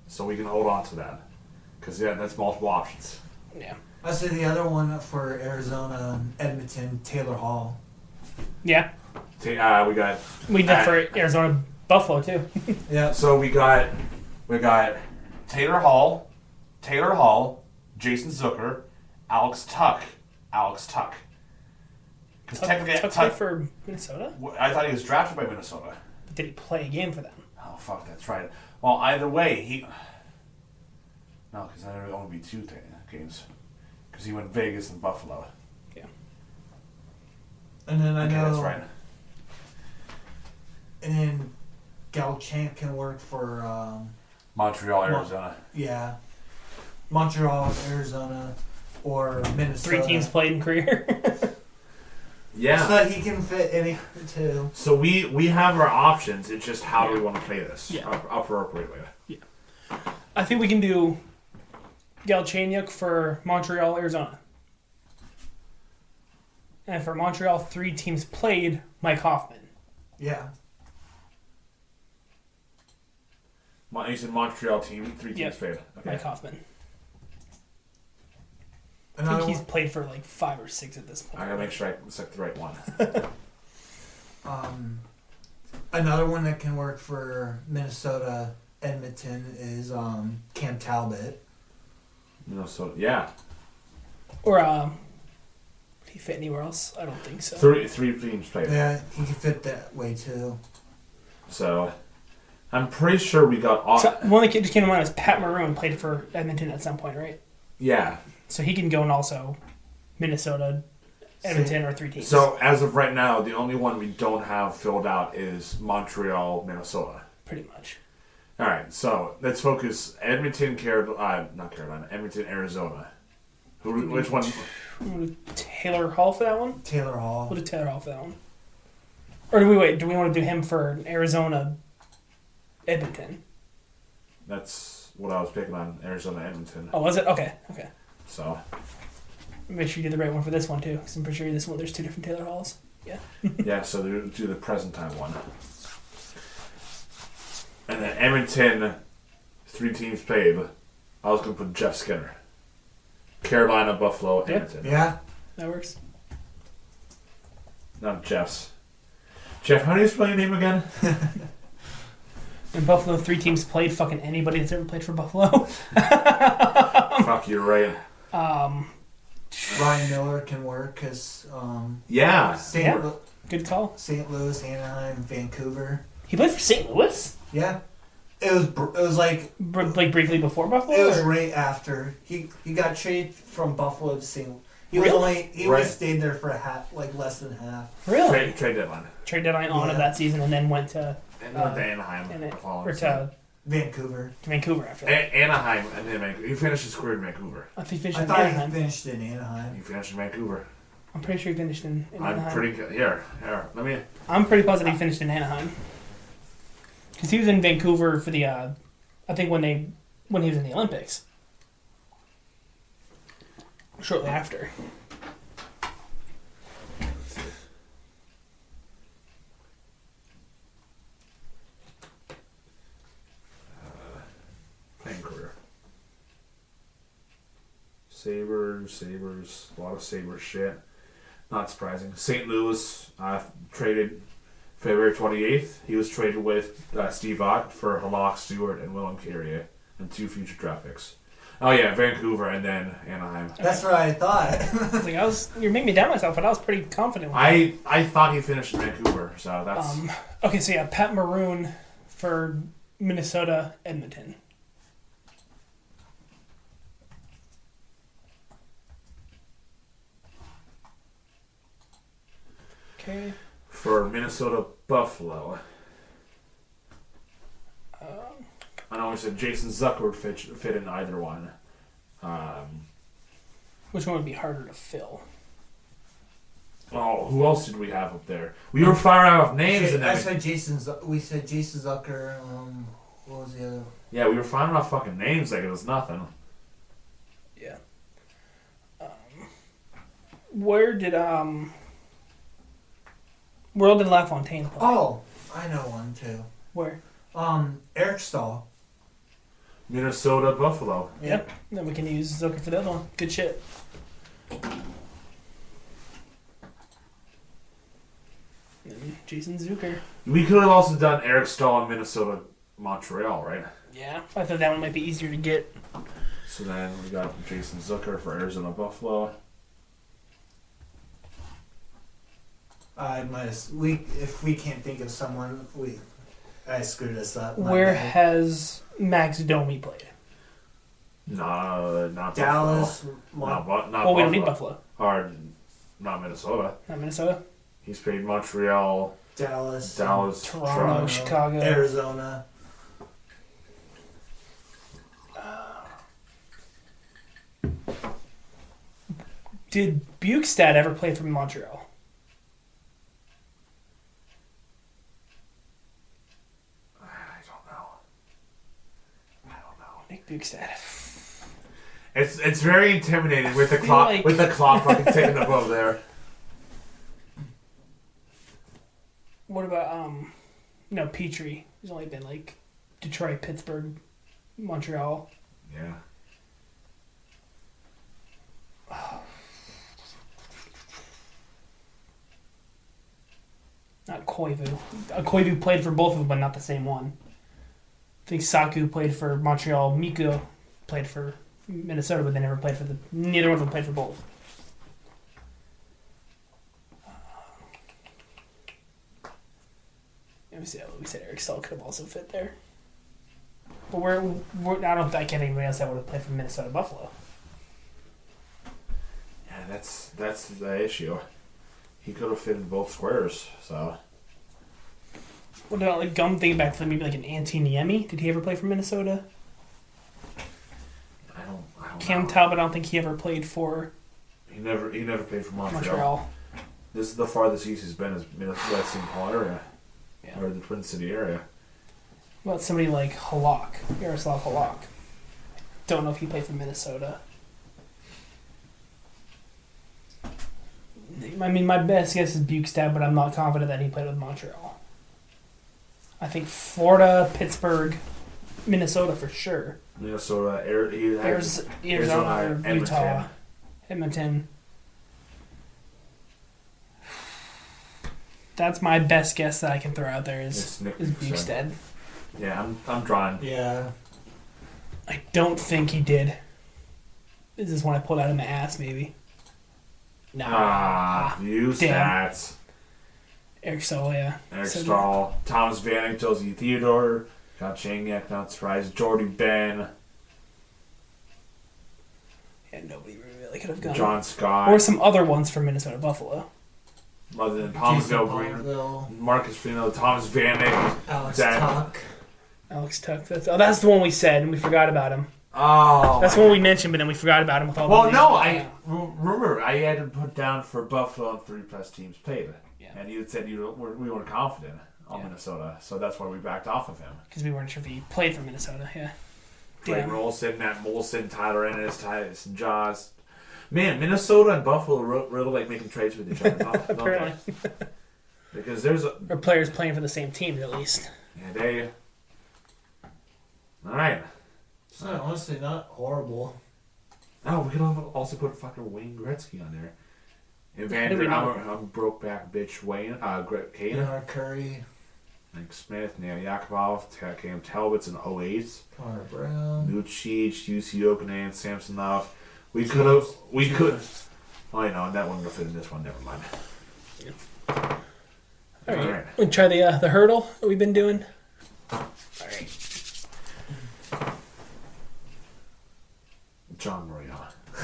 So we can hold on to that. Because, yeah, that's multiple options. Yeah. I say the other one for Arizona and Edmonton, Taylor Hall. Yeah. We got... We did for Arizona, Buffalo, too. Yeah. So we got Taylor Hall, Jason Zucker, Alex Tuch. Because technically, Tuch played for Minnesota? I thought he was drafted by Minnesota. But did he play a game for them? Oh fuck, that's right. Well, either way, No, because then there would only be 2 games. Because he went Vegas and Buffalo. Yeah. And then I Okay, know. that's right. And then Galchamp can work for. Montreal, Arizona. Yeah. Montreal, Arizona, or Minnesota. 3 teams played in career. Yeah. So that he can fit any too. So we have our options. It's just how do we want to play this appropriately. I think we can do Galchenyuk for Montreal, Arizona. And for Montreal, 3 teams played, Mike Hoffman. Yeah. You said Montreal team, 3 teams Yep. played. Okay. Mike Hoffman. I Another think he's one, played for like 5 or 6 at this point. I gotta make sure I select the right one. another one that can work for Minnesota, Edmonton is Cam Talbot. Minnesota, yeah. Or, would he fit anywhere else? I don't think so. 3 teams played. Yeah, he can fit that way too. So, I'm pretty sure we got all. So, one that just came to mind is Pat Maroon played for Edmonton at some point, right? Yeah. So he can go in also Minnesota, Edmonton, or 3 teams. So, as of right now, the only one we don't have filled out is Montreal, Minnesota. Pretty much. All right, so let's focus Edmonton, Edmonton, Arizona. Which one? We'll do Taylor Hall for that one? Taylor Hall. We'll do Taylor Hall for that one. Or do we wait? Do we want to do him for Arizona, Edmonton? That's what I was picking on, Arizona, Edmonton. Oh, was it? Okay. So, Make sure you do the right one for this one too, because I'm pretty sure this one there's 2 different Taylor Halls. Yeah. yeah, so do the present time one. And then Edmonton, 3 teams played. I was going to put Jeff Skinner. Carolina, Buffalo, Yeah. Edmonton. Yeah. That works. Not Jeff's. Jeff, how do you spell your name again? In Buffalo, 3 teams played. Fucking anybody that's ever played for Buffalo. Fuck, you're right. Ryan Miller can work because Yeah. Good call. St. Louis, Anaheim, Vancouver. He played for St. Louis? Yeah. It was like Like briefly before Buffalo? it was or- right after he got traded from Buffalo to St. He Really? was only he Right. only stayed there for less than half. Really? Trade deadline. Trade deadline on of Yeah. that season and then went to And went to Anaheim. and it, the following or season. Vancouver. to Vancouver after that. Anaheim, and then Vancouver. He finished his career in Vancouver. I think he finished I in thought Anaheim. he finished in Anaheim. He finished in Vancouver. I'm pretty sure he finished in Anaheim. I'm pretty good. Here. Let me. I'm pretty positive he finished in Anaheim. Because he was in Vancouver for the, I think when he was in the Olympics. Shortly after. Let's see. Playing career. Sabres, a lot of Sabres shit. Not surprising. St. Louis traded February 28th. He was traded with Steve Ott for Halak Stewart and Willem Carrier and 2 future draft picks. Oh yeah, Vancouver and then Anaheim. That's what I thought. I was like, you're making me doubt myself, but I was pretty confident with I thought he finished in Vancouver, so that's okay, so yeah, Pat Maroon for Minnesota, Edmonton. Okay. for Minnesota Buffalo. I know we said Jason Zucker would fit in either one. Which one would be harder to fill? Oh, who else did we have up there? We were firing off names and I then said we said Jason Zucker. What was the other? yeah, we were firing off fucking names like it was nothing. Yeah. Where did LaFontaine play? Oh, I know one too. Where? Eric Stahl. Minnesota Buffalo. Yep. Then we can use Zucker for the other one. Good shit. And Jason Zucker. We could have also done Eric Stahl in Minnesota Montreal, right? Yeah. I thought that one might be easier to get. So then we got Jason Zucker for Arizona Buffalo. If we can't think of someone, I screwed us up. My Where bad. has Max Domi played? No, not Dallas. Buffalo. Not Well, we Buffalo. don't need Buffalo. Or not Minnesota. Not Minnesota. He's played Montreal, Dallas. Toronto, Chicago. Arizona. Did Bukestad ever play for Montreal? I don't know. Nick Bukestad. It's very intimidating with the feel clock like- with the clock fucking ticking above there. What about no Petrie? He's only been like Detroit, Pittsburgh, Montreal. Yeah. Not Koivu. Koivu played for both of them, but not the same one. I think Saku played for Montreal. Mikko played for Minnesota, but they never played for the. Neither one of them played for both. Let me see. We said Eric Stahl could have also fit there. But I can't think of anybody else that would have played for Minnesota Buffalo. Yeah, that's the issue. He could have fit in both squares, so. What about like Gum thinking back to maybe like an Antiniemi? Did he ever play for Minnesota? I don't Cam know. Talbot, I don't think he ever played for He never played for Montreal. Montreal. This is the farthest east he's been is Minnesota, St. Paul area. Yeah. Or the Twin City area. What about somebody like Halak, Yaroslav Halak? Don't know if he played for Minnesota. I mean, my best guess is Bukestad, but I'm not confident that he played with Montreal. I think Florida, Pittsburgh, Minnesota for sure. Minnesota, Arizona, Edmonton. Utah, Edmonton. That's my best guess that I can throw out there is It's Nick Bukestad. Yeah, I'm drawing. Yeah. I don't think he did. This is one I pulled out of my ass, maybe. Nah. You Damn. stats. Eric Stahl, yeah. Eric So- Stahl, Thomas Vanek, Josie Theodore, Galchenyuk, Nuts Rise, Jordy Ben, Yeah, nobody really could have gone. John Scott, Or some other ones from Minnesota Buffalo. other than Jason Palmsville, Green, Palmville, Marcus Freeman, Thomas Vanek. Alex Dan- Tuck. Alex Tuck. That's the one we said, and we forgot about him. Oh, That's the one we mentioned, but then we forgot about him with all the well, names. no, remember I had to put down for Buffalo and 3+ teams played, Yeah. and you had said we weren't confident on Yeah. Minnesota, so that's why we backed off of him. Because we weren't sure if he played for Minnesota, yeah. Blake Damn. Rolson, Matt Molson, Tyler Ennis, Tyson Jaws. Man, Minnesota and Buffalo really like making trades with each other. don't they? Apparently. Because there's a Or players playing for the same team, at least. yeah, they. All right. It's not, honestly not horrible. Oh, we could also put fucking Wayne Gretzky on there. How do Evander, we know? I'm broke back bitch Wayne. Kane, Bernard Curry, Mike Smith, Neil Yakubov, Cam Talbot's in 08. Connor Brown. Lucic, UC Okanagan, Samsonov. We could. Oh, I know, and that one will fit in this one. Never mind. All right. Alright. We try the hurdle that we've been doing. All right. John Moreau.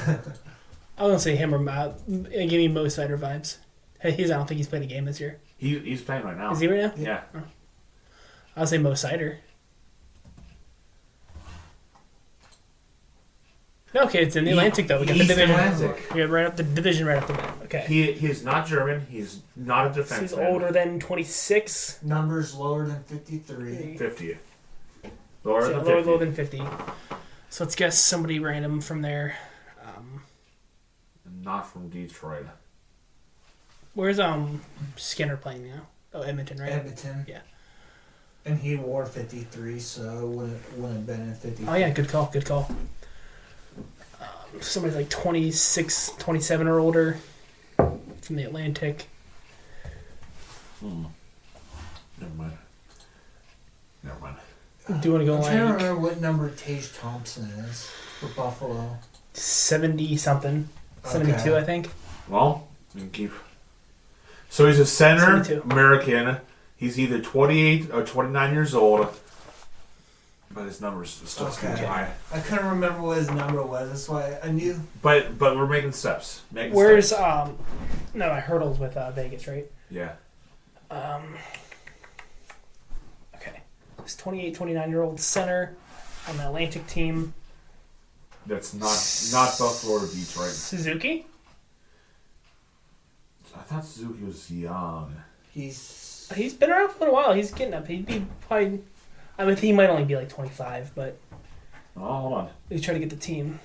I was gonna say him or give me Mo Sider vibes. I don't think he's played a game this year. He's playing right now. Is he right now? Yeah. I'll say Mo Sider. Okay, it's in the Atlantic though. We got the East division. Atlantic. We got right up the division right up the bat. Okay. He's not German. He's not a defenseman. He's older than 26. Numbers lower than 53. 50. Lower So than 50. lower than 50. So let's guess somebody random from there. Not from Detroit. Where's Skinner playing now? Oh, Edmonton, right? Edmonton. Yeah. And he wore 53, so wouldn't have been in 53. Oh yeah, good call. Good call. Somebody's like 26, 27 or older from the Atlantic. Never mind. Do you want to go I'm trying to like remember what number Tage Thompson is for Buffalo. 70 something? 72, Okay. I think. Well, we can keep. So he's a center 72. American. He's either 28 or 29 years old. But his number's still too Okay. high. I couldn't remember what his number was. That's why I knew. But we're making steps. Where's steps. no, I hurdles with Vegas, right? Yeah. Okay. This 28, 29-year-old center on the Atlantic team. That's not Buffalo or Detroit. Suzuki? I thought Suzuki was young. He's Been around for a while. He's getting up. He'd be probably. I mean, he might only be like 25, but Oh, hold on. he's trying to get the team.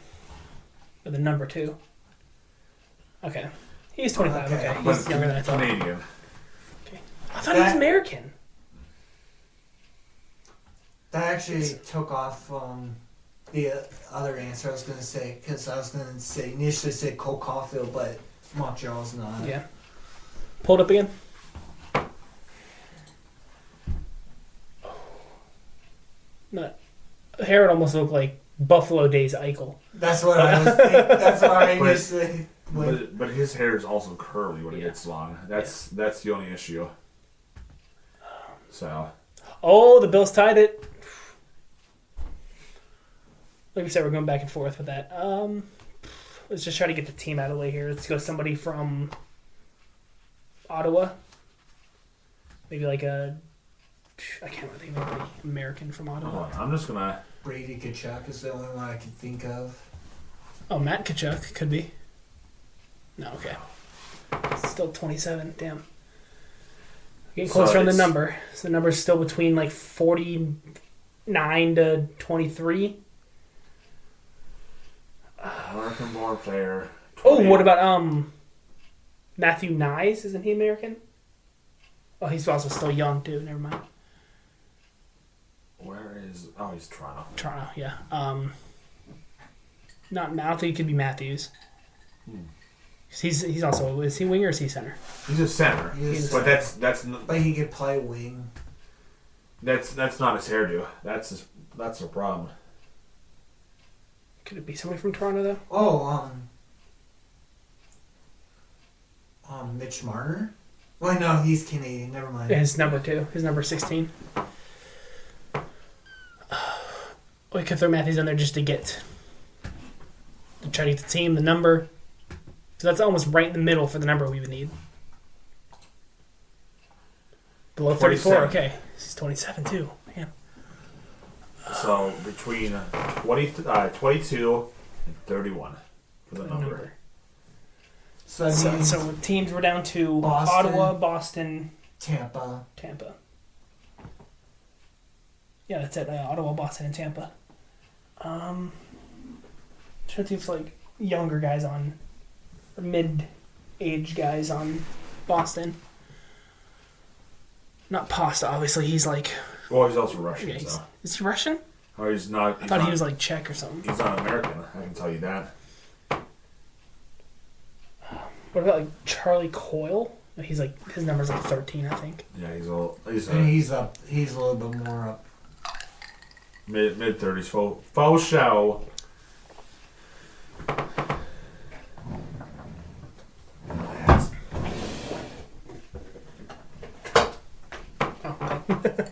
Or the number 2. Okay. He's 25. Okay. Okay. But He's younger than I thought. Canadian. I thought he was American. that actually took off the other answer I was gonna say, because I was gonna say initially say Cole Caulfield, but Montreal's not. Yeah. Pull it up again. Not. Hair would almost look like Buffalo Days Eichel. That's what I was thinking. That's what I initially went. But his hair is also curly when it Yeah. gets long. That's the only issue. So Oh, the Bills tied it. Like we said, we're going back and forth with that. Let's just try to get the team out of the way here. Let's go somebody from Ottawa. Maybe like a... I can't think of anybody American from hold Ottawa. on. I'm just gonna. Brady Kachuk is the only one I can think of. Oh, Matt Kachuk could be. No, okay. Still 27. Damn. Getting closer on the it's- number. So the number's still between like 49 to 23. American-born player. Oh, 20. what about Matthew Nyes? Isn't he American? Oh, he's also still young too. Never mind. Where is? Oh, he's Toronto. Toronto, yeah. Not. I don't think he could be Matthews. He's also. Is he winger or is he center? He's a center, He is but center. that's But he could play wing. not his hairdo. That's the problem. Could it be somebody from Toronto though? Oh, Mitch Marner. Well, no, he's Canadian. Never mind. His number 2. His number 16. We could throw Matthews on there just to try to get the team, the number. So that's almost right in the middle for the number we would need. Below 34, 27. okay. He's 27 too. Man. So between 22 and 31 for the number. So that means So teams were down to Boston. Ottawa, Boston, Tampa. Tampa. Yeah, that's it. Ottawa, Boston, and Tampa. Trying to see if like younger guys on, or mid-age guys on Boston. Not Pasta, obviously. He's like, Well, he's also Russian. yeah, So. is he Russian? Or he's not. I He's thought not, he was like Czech or something. He's not American. I can tell you that. What about like Charlie Coyle? He's like his number's like 13, I think. Yeah, he's And he's up. He's a little bit more up. mid 30s. Faux show. Oh, okay.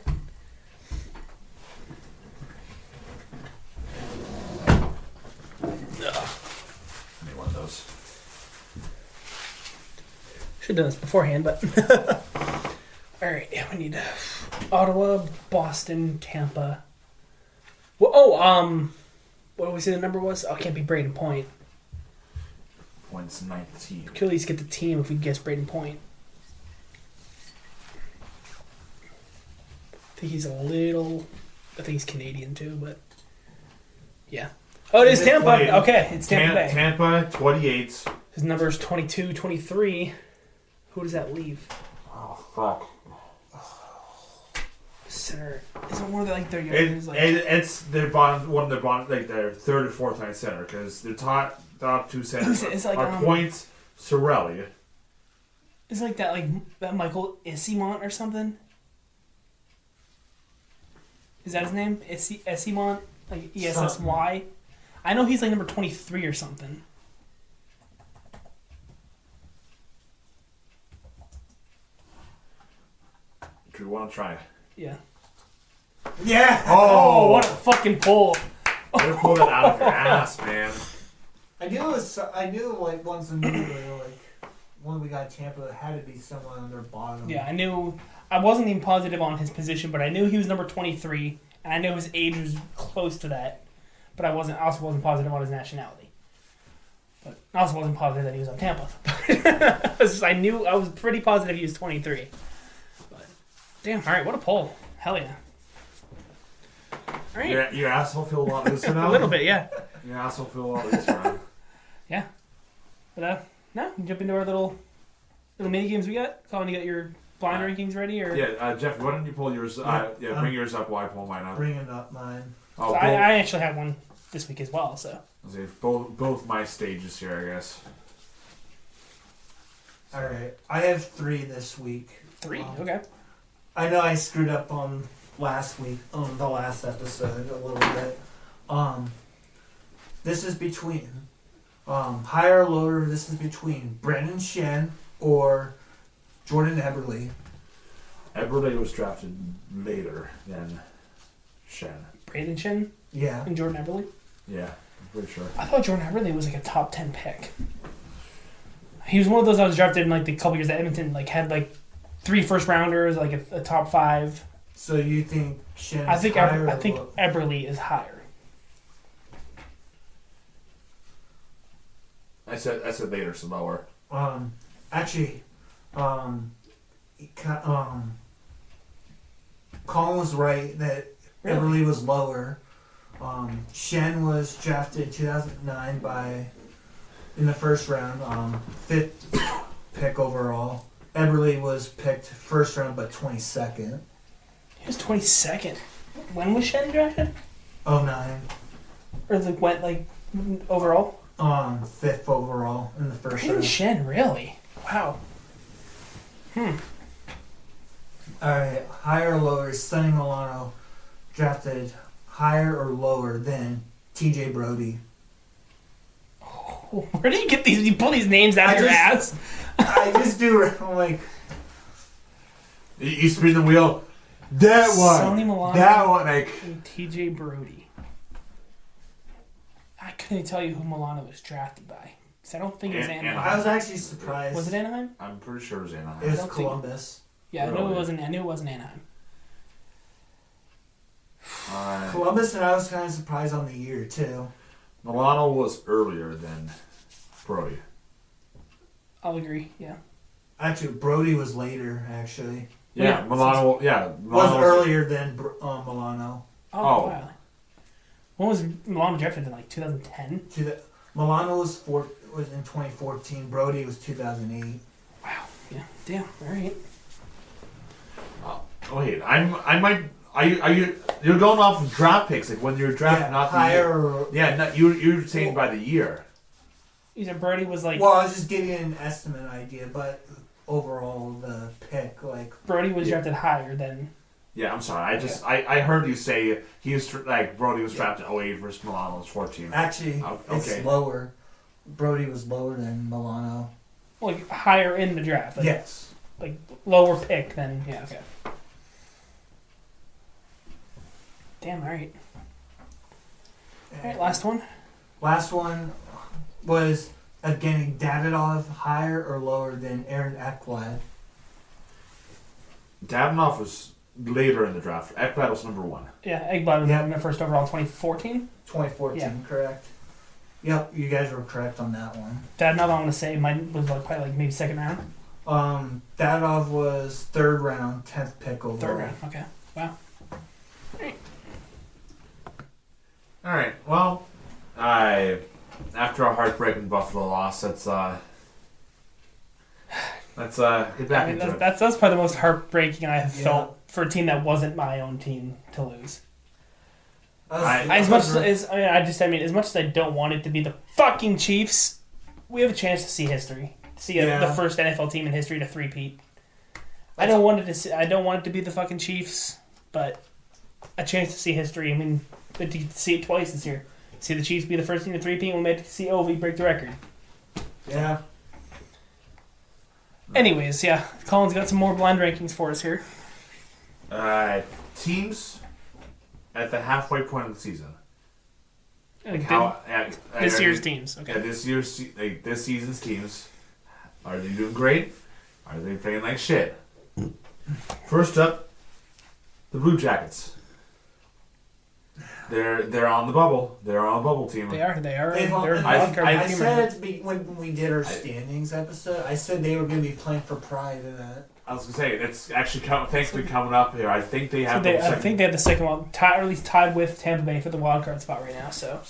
Any one of those. Should have done this beforehand, but all right. Yeah, we need Ottawa, Boston, Tampa. Well, what did we say the number was? Oh, it can't be Braden Point. Points 19. Could at least get the team if we guess Braden Point. I think he's a little. I think he's Canadian too, but yeah. Oh, it is Is it Tampa. 28? Okay, it's Tampa Bay. Tampa 28. His number is 22, 23. Who does that leave? Oh fuck. Center. Is it more than like 30 It, years? Like, it's their bond, one of their bond, like their third or fourth line center because their top two centers It's like, are Point, Sorelli. it's like that Michael Essimont or something. Is that his name? Essimont? Like ESSY? I know he's like number 23 or something. Do you want to try? Yeah. Yeah. Oh, what a fucking pull. Better pull that out of your ass, man. I knew it was. I knew like once immediately when we got Tampa, it had to be someone on their bottom. Yeah, I knew. I wasn't even positive on his position, but I knew he was number 23, and I knew his age was close to that. But I also wasn't positive on his nationality. But I also wasn't positive that he was on Tampa. I was pretty positive he was 23. But damn, all right, what a pull! Hell yeah! All right, Your asshole feel a lot looser now? a little bit, yeah. Your asshole feel a lot looser now. Yeah. But now jump into our little mini games we got. Colin, you got your blind rankings ready, or Yeah, Jeff, why don't you pull yours? Bring yours up while I pull mine up. Bringing up mine. Oh, so I actually have one this week as well. So both my stages here, I guess. All right, I have 3 this week. 3, okay. I know I screwed up on last week on the last episode a little bit. This is between higher or lower. This is between Brendan Shen or Jordan Eberle. Eberle was drafted later than Shen. Braden Shen Yeah. and Jordan Eberle. Yeah, I'm pretty sure. I thought Jordan Eberle was like a top 10 pick. He was one of those that was drafted in like the couple years that Edmonton like had like 3 first rounders, like a top 5. So you think Shen's I think higher? Eberle is higher. I said later, so lower. Actually, Colin was right that Really? Eberle was lower. Shen was drafted 2009 in the first round, 5th pick overall. Eberle was picked first round, but 22nd. He was 22nd. When was Shen drafted? 09. Or like went like overall? 5th overall in the first Braden round. Shen, really? Wow. Alright, higher or lower, Sonny Milano drafted higher or lower than TJ Brody. Where do you get these? You pull these names out of your ass? I just do, I'm like, You spin the wheel. That one. Sonny Milano. That one. Like, And TJ Brody. I couldn't tell you who Milano was drafted by. Because I don't think it was Anaheim. I was actually surprised. Was it Anaheim? I'm pretty sure it was Anaheim. It was don't think- Columbus. Yeah, I knew Really? it wasn't. I knew it wasn't Anaheim. Columbus, and I was kind of surprised on the year, too. Milano was earlier than Brody. I'll agree. Yeah. Actually, Brody was later, actually. Yeah, Yeah. Milano. Yeah, Was Milano earlier than Milano. Oh, Oh. wow. When was Milano drafted in like 2010? Milano was in 2014. Brody was 2008. Wow. Yeah. Damn. All right. Oh wait, I might. Are you? You're going off of draft picks, like when you're drafting, not the year. higher. Or, Yeah, no, you're saying by the year. Either Brody was like well, I was just giving you an estimate idea, but overall, the pick, like, Brody was drafted higher than. Yeah, I'm sorry. I heard you say he was like Brody was drafted 08 versus Milano was 14. actually, Oh, okay. it's lower. Brody was lower than Milano. Like higher in the draft. Like, Yes. Like lower pick than. Yeah. Okay. Damn. All right. All right. Last one. Last one was Evgeny Dadonov higher or lower than Aaron Ekblad? Dabanov was later in the draft. Ekblad was number 1. Yeah. Ekblad was Yeah. in the first overall 2014. 2014, Yeah. correct? Yep, you guys were correct on that one. That another I want to say mine was like probably like maybe second round. Dadonov was 3rd round, 10th pick overall. Third round. Okay. Wow. All right. Well, after a heartbreaking Buffalo loss, let's get back I mean, into it. that's probably the most heartbreaking I have Yeah. felt for a team that wasn't my own team to lose. As As much as as much as I don't want it to be the fucking Chiefs, we have a chance to see history. To see Yeah. the first NFL team in history to three-peat. I don't want it to be the fucking Chiefs, but a chance to see history. I mean, to see it twice this year. See the Chiefs be the first team to three-peat, and we might see Ovi break the record. Yeah. Anyways, yeah, Colin's got some more blind rankings for us here. Teams at the halfway point of the season. Like How this year's teams. Okay. Yeah, this season's teams. Are they doing great? Are they playing like shit? First up, the Blue Jackets. They're on the bubble. They're on a bubble team. They are. They're a I wild card team right said when we did our standings episode, I said they were going to be playing for pride in that. I was gonna say it's actually thankfully coming up here. I think they have. I think they have the second one, or at least tied with Tampa Bay for the wild card spot right now. So,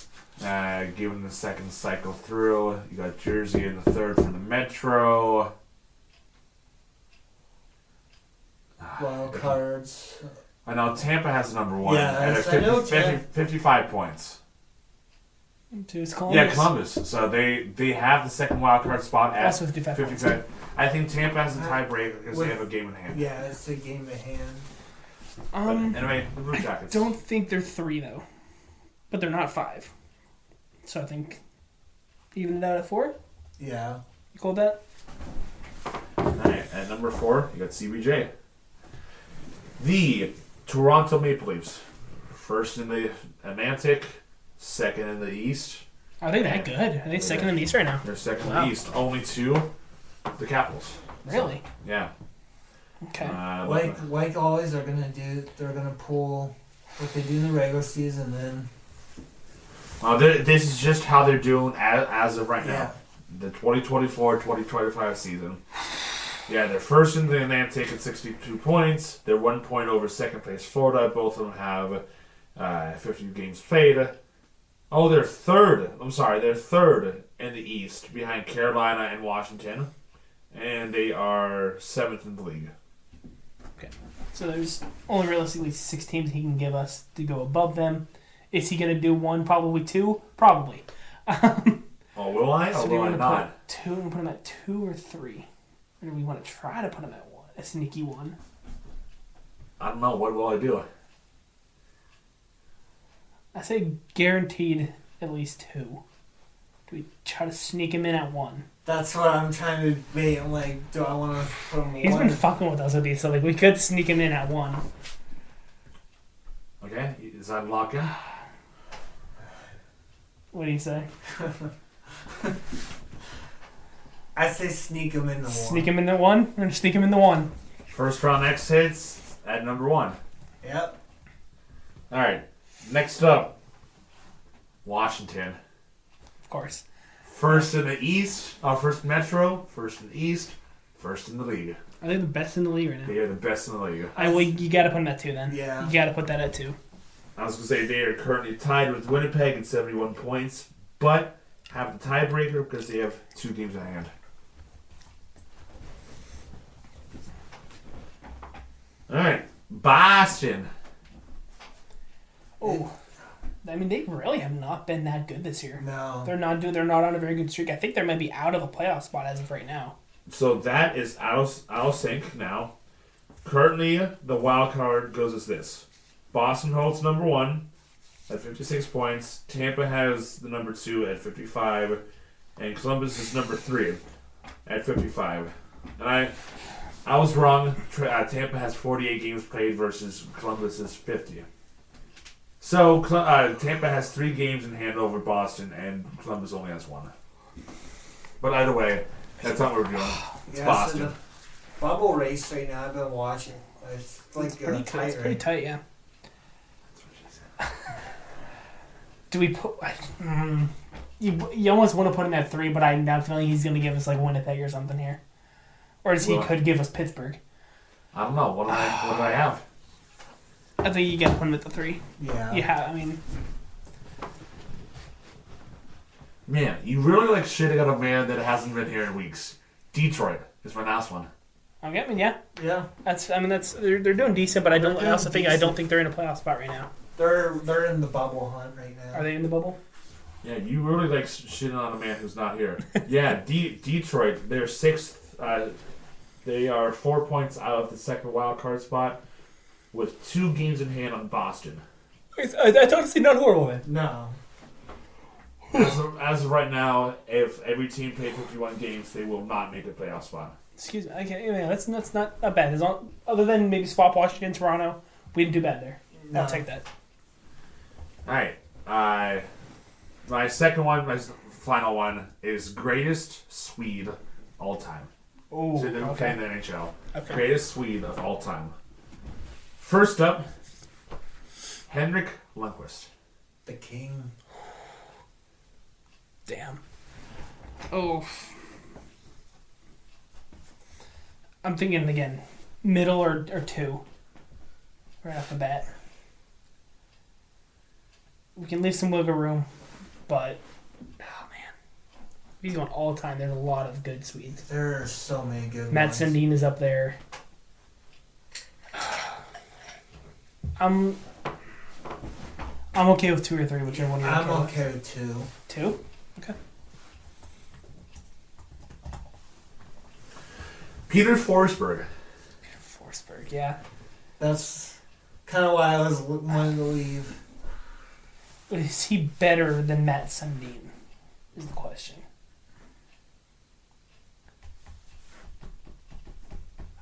given the second cycle through, you got Jersey in the third for the Metro. Wild cards. I know Tampa has the number one. Yeah, and I know 55 points. to Columbus. Yeah, Columbus. So they have the second wild card spot at Also 55 points. I think Tampa has a tiebreaker because they have a game in hand. Yeah, it's a game at hand. But anyway, the Blue Jackets. Don't think they're 3 though, but they're not 5. So I think even it out at 4. Yeah. You called that? Alright, at number 4, you got CBJ. The Toronto Maple Leafs. First in the Atlantic, second in the East. Are they that good? Are they second in the East right now? They're second in Wow. the East. Only to the Capitals. Really? Yeah. Okay. Like always, they're gonna pull what they do in the regular season, then this is just how they're doing as of right now. yeah. The 2024-2025 season. Yeah, they're first in the Atlantic at 62 points. They're 1 point over second place Florida. Both of them have 50 games played. Oh, they're third. I'm sorry, they're third in the East behind Carolina and Washington. And they are 7th in the league. Okay. So there's only realistically 6 teams he can give us to go above them. Is he going to do 1? Probably 2? Probably. Oh, will I? So Or do you will I want to not? put him at 2 or 3? Or do we want to try to put him at 1? A sneaky 1? I don't know. What will I do? I say guaranteed at least 2. Do we try to sneak him in at 1? That's what I'm trying to debate. I'm like, do I want to put him He's one? been fucking with us with these, so like we could sneak him in at 1. Okay, is that lock in? What do you say? I say sneak him into one. Sneak him in the 1? We're going to sneak him in the 1. First round exits at number 1. Yep. All right. Next up, Washington. Of course. First in the East, first Metro, first in the East, first in the league. Are they the best in the league right now? They are the best in the league. Well, you got to put them at 2 then. Yeah. You got to put that at 2. I was going to say they are currently tied with Winnipeg at 71 points, but have the tiebreaker because they have 2 games in hand. All right, Boston. Oh, I mean, they really have not been that good this year. No. They're not on a very good streak. I think they might be out of a playoff spot as of right now. So that is out of sync now. Currently, the wild card goes as this. Boston holds number 1 at 56 points. Tampa has the number 2 at 55. And Columbus is number 3 at 55. And I was wrong. Tampa has 48 games played versus Columbus is 50. So Tampa has 3 games in hand over Boston, and Columbus only has 1. But either way, that's not what we're doing. It's Boston. So the bubble race right now, I've been watching. It's like Pretty tight, tight. it's pretty tight, yeah. That's what she said. Do we put... You almost want to put him at 3, but I'm not feeling he's going to give us like Winnipeg or something here. Or he could give us Pittsburgh. I don't know. What do I have? I think you got to put him at the 3. Yeah. Yeah, I mean... Man, you really like shitting on a man that hasn't been here in weeks. Detroit is my last one. Okay, I mean, yeah. Yeah. They're doing decent, but I don't think they're in a playoff spot right now. They're in the bubble hunt right now. Are they in the bubble? Yeah, you really like shitting on a man who's not here. Yeah, Detroit, they're 6th. They are 4 points out of the second wild card spot with 2 games in hand on Boston. That's honestly not horrible, man. No. As of right now, if every team played 51 games, they will not make a playoff spot. Excuse me. Okay, yeah, that's not bad. Other than maybe swap Washington, Toronto, we didn't do bad there. No. I'll take that. All right. My second one, my final one, is greatest Swede all time. Oh, So they don't play in the NHL. Okay. Greatest Swede of all time. First up, Henrik Lundqvist. The king. Damn. Oh. I'm thinking again, middle or two. Right off the bat. We can leave some wiggle room, but oh man, if he's going all time, there's a lot of good Swedes. There are so many good Matt ones. Sundin is up there. I'm okay with 2 or 3, whichever one you're I'm okay okay with 2. with. 2? Okay. Peter Forsberg. Forsberg, yeah. That's kind of why I was wanting to leave. Is he better than Matt Sundin? Is the question.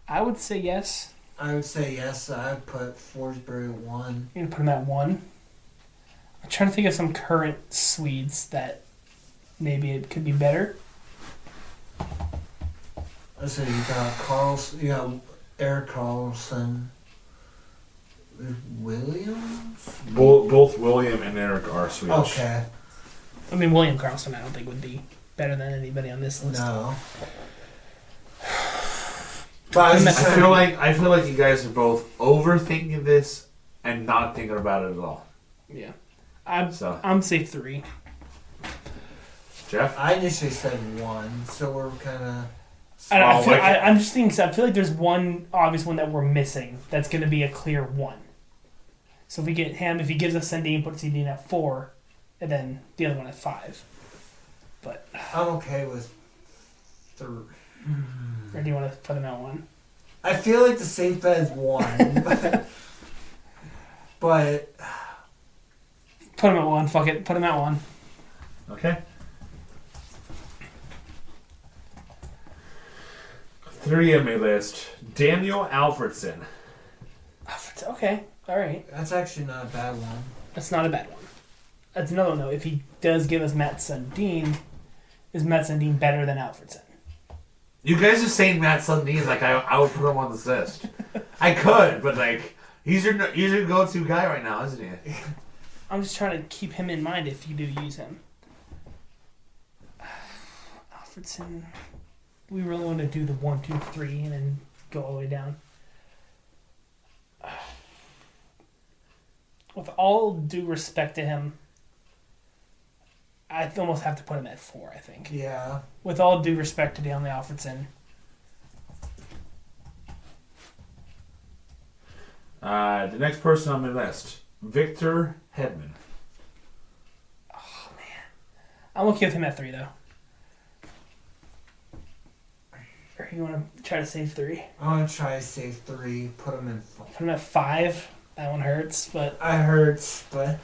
I would say yes. I would say yes. I'd put Forsberg at 1. You're gonna put him at 1. I'm trying to think of some current Swedes that maybe it could be better. Let's see. You got Carlson. You got Eric Carlson. Williams. Both William and Eric are Swedish. Okay. I mean, William Karlsson, I don't think would be better than anybody on this list. No. But I feel like you guys are both overthinking this and not thinking about it at all. Yeah, So I'm say 3. Jeff. I initially said 1, so we're kind of. I'm just thinking. I feel like there's one obvious one that we're missing. That's going to be a clear 1. So if we get him, if he gives us Sundin, put Sundin at 4, and then the other one at 5. But I'm okay with 3. or do you want to put him at 1? I feel like the safe bet is 1, but Put him at 1. Fuck it. Put him at 1. Okay. 3 on my list. Daniel Alfredsson. Okay. All right. that's actually not a bad one. That's not a bad one. That's another one though. If he does give us Matt Sundin, is Matt Sundin better than Alfredsson? You guys are saying Matt Sundin like I would put him on this list. I could, but like he's your go-to guy right now, isn't he? I'm just trying to keep him in mind if you do use him. Alfredsson. We really want to do the 1, 2, 3 and then go all the way down. With all due respect to him, I almost have to put him at 4, I think. Yeah. With all due respect to Daniel Alfredsson. The next person on my list, Victor Hedman. Oh, man. I'm okay with him at 3, though. Or you want to try to save 3? I want to try to save 3, put them in. Put him at 5. That one hurts, but I heard, but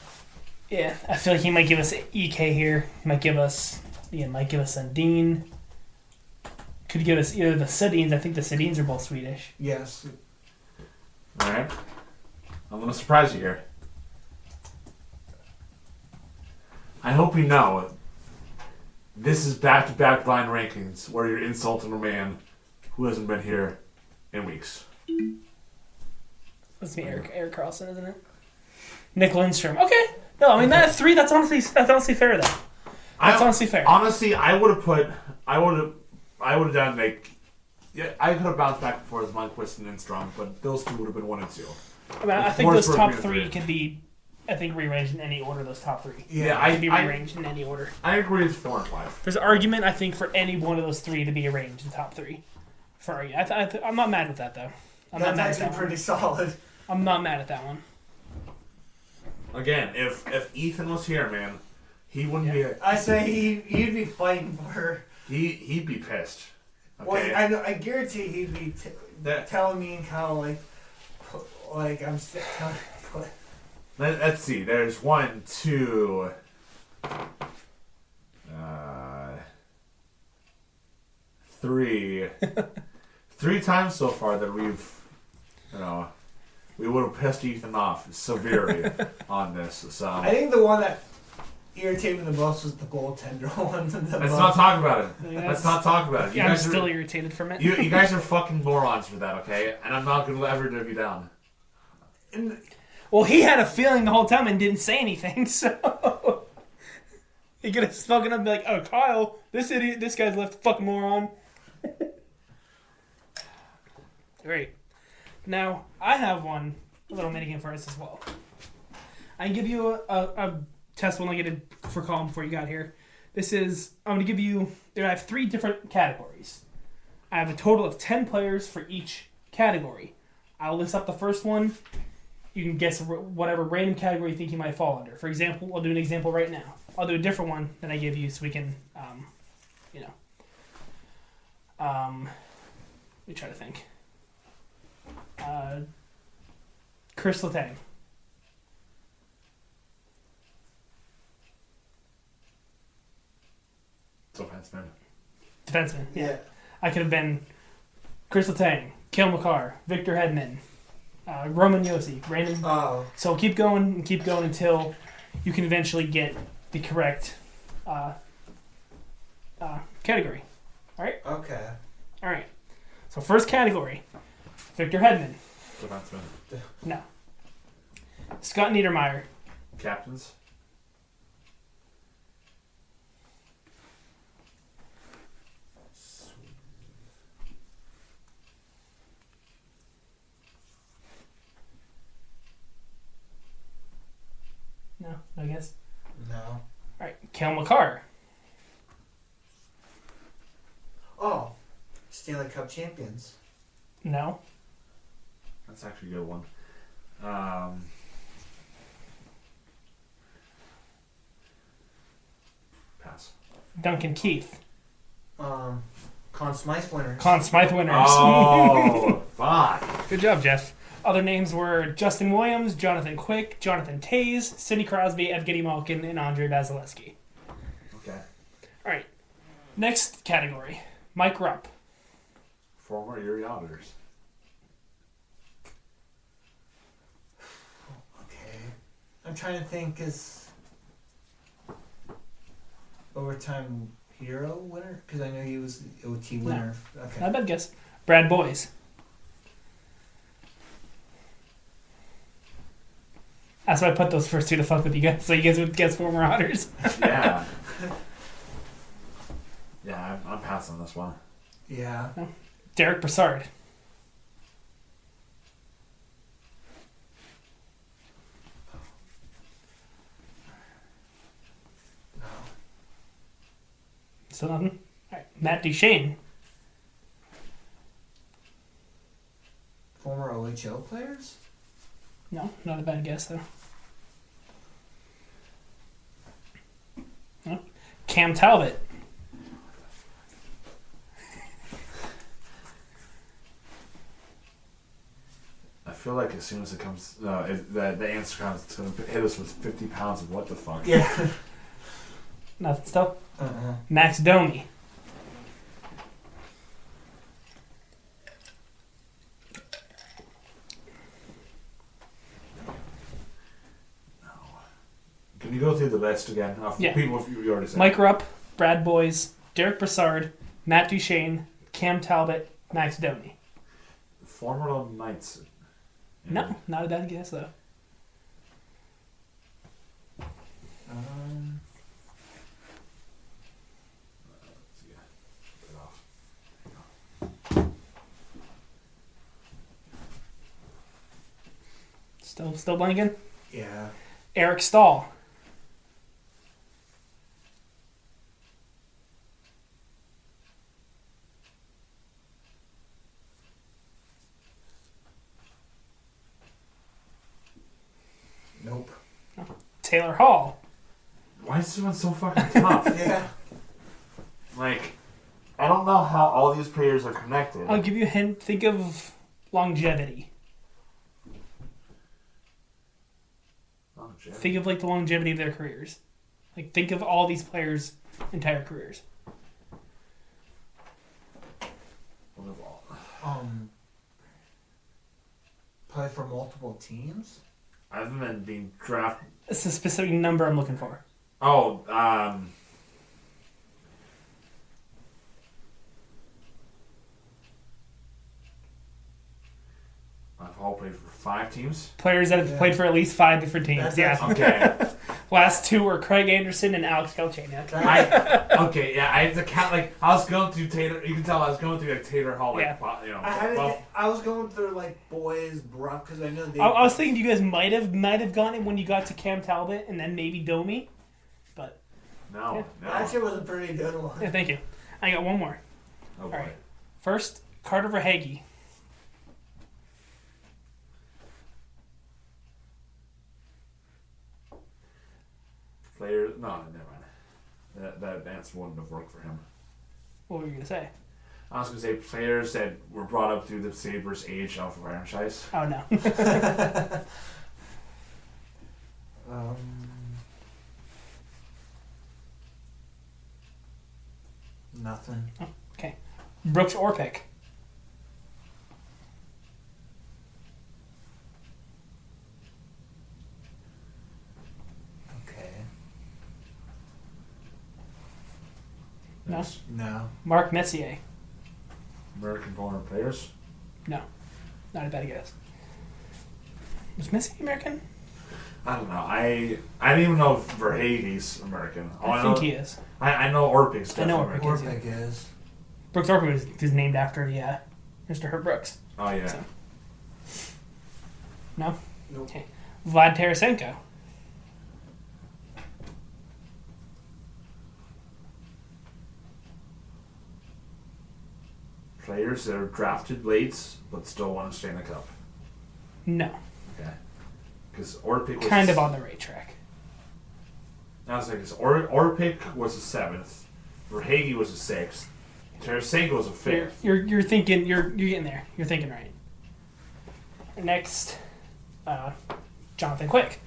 yeah, I feel like he might give us EK here. He might give us Sundin. Could give us either the Sedins. I think the Sedins are both Swedish. yes. All right. I'm gonna surprise you here. I hope you know this is back-to-back blind rankings where you're insulting a man who hasn't been here in weeks. That's me, Eric Carlson, isn't it? Nick Lindstrom. Okay. No, I mean that at 3. That's honestly fair though. That's honestly fair. Honestly, I would have done like, yeah, I could have bounced back and forth with Lundqvist and Lindstrom, but those two would have been 1 and 2. I mean, I think those Forsberg top being 3 three. could be, I think, rearranged in any order. Those top 3. Yeah, Could be rearranged in any order. I agree with 4 and 5. There's an argument, I think, for any one of those 3 to be arranged in the top 3. I'm not mad with that though. That's actually pretty solid. I'm not mad at that one. Again, if Ethan was here, man, he wouldn't be. I say he'd be fighting for her. He'd be pissed. Okay. Well, I know. I guarantee he'd be telling me and kind of like I'm telling. Let's see. There's 1, 2. 3. 3 times so far that we've, we would have pissed Ethan off severely on this. So I think the one that irritated me the most was the goaltender one. let's not talk about it. Let's not talk about it. You Yeah, I'm guys still are, irritated from it. you guys are fucking morons for that, okay? And I'm not gonna ever live you down. Well, he had a feeling the whole time and didn't say anything, so he could have spoken up and be like, "Oh, Kyle, this idiot, this guy's left, fucking moron." Great. Now I have a little minigame for us as well. I can give you a test one like I did for Colin before you got here. I'm going to give you. I have 3 different categories. I have a total of 10 players for each category. I'll list up the first one. You can guess whatever random category you think you might fall under. For example, I'll do an example right now. I'll do a different one than I give you so we can, let me try to think. Chris Letang. Defenseman. Yeah. I could have been Chris Letang, Cale Makar, Victor Hedman, Roman Josi, random. Oh. So keep going until you can eventually get the correct category. All right? Okay. All right. So first category, Victor Hedman. Defenseman. No. Scott Niedermayer. Captains. No, I guess. No. All right, Cale Makar. Oh. Stanley Cup champions. No. That's actually a good one. Pass. Duncan Keith. Conn Smythe winners. Conn Smythe winners. Oh, fuck. Good job, Jeff. Other names were Justin Williams, Jonathan Quick, Jonathan Toews, Sidney Crosby, Evgeny Malkin, and Andrei Vasilevsky. Okay. All right. Next category, Mike Rupp. Former Erie Otters. Okay. I'm trying to think is overtime hero winner? Because I know he was the OT winner. Okay. Not a bad guess. Brad Boyes. That's why I put those first 2 to fuck with you guys, so you guys would guess former Otters. Yeah. Yeah, I'm passing this one. Yeah. Derek Brassard. No. So nothing. All right. Matt Duchene. Former OHL players? No, not a bad guess though. No. Cam Talbot. I feel like as soon as it comes, the answer comes, it's going to hit us with 50 pounds of what the fuck. Yeah. Nothing still. Uh-huh. Max Domi. Can you go through the list again? Yeah. People, if you already said. Mike Rupp, Brad Boyes, Derek Brassard, Matt Duchene, Cam Talbot, Max Domi. Former Knights. No, not a bad guess though. Still blanking? Yeah. Eric Stahl. Nope. Taylor Hall. Why is this one so fucking tough? Yeah. Like, I don't know how all these players are connected. I'll give you a hint. Think of longevity. Think of like the longevity of their careers. Like think of all these players' entire careers. play for multiple teams? Other than being drafted. It's a specific number I'm looking for. Oh, I've all played for 5 teams. Players that have played for at least 5 different teams. That's Okay. Last 2 were Craig Anderson and Alex Galchenyuk. I had to count, like, I was going through Tater, you can tell I was going through, like, Tater Hall, like, Yeah. you know. I was going through like boys, Brock, because I know they. I was thinking you guys might have gotten it when you got to Cam Talbot and then maybe Domi. But, No. That shit was a pretty good one. yeah, thank you. I got one more. Oh, boy. All right. First, Carter Verhaeghe. Player, no, never mind. That answer wouldn't have worked for him. What were you going to say? I was going to say players that were brought up through the Sabres AHL franchise. Oh, no. Nothing. Okay. Brooks Orpik. Okay. No. Yes. No. Mark Messier. American-born players. No. Not a bad guess. Was Messier American? I don't know. I didn't even know if Verhaeghe's American. I think he is. I know Orpik's I know definitely Orpik. American. Orpik is. Brooks Orpik was named after Mr. Herb Brooks. Oh, yeah. So. No? Nope. Okay. Vlad Tarasenko. Players that are drafted late but still want to stay in the cup. No. Okay. Because Orpik was... Kind of on the right track. I was like, Orpik was the 7th. Verhaeghe was the 6th. Tarasenko was the 5th. You're thinking, you're getting there. You're thinking right. Next, Jonathan Quick.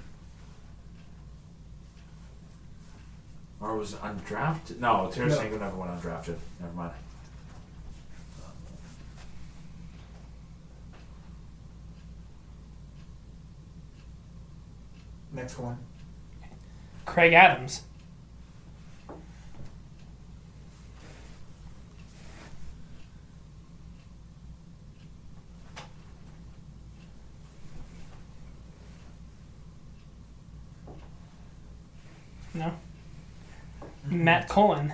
Or was it undrafted? No, Tarasenko never went undrafted. Never mind. Next one. Craig Adams. No. Matt Cullen.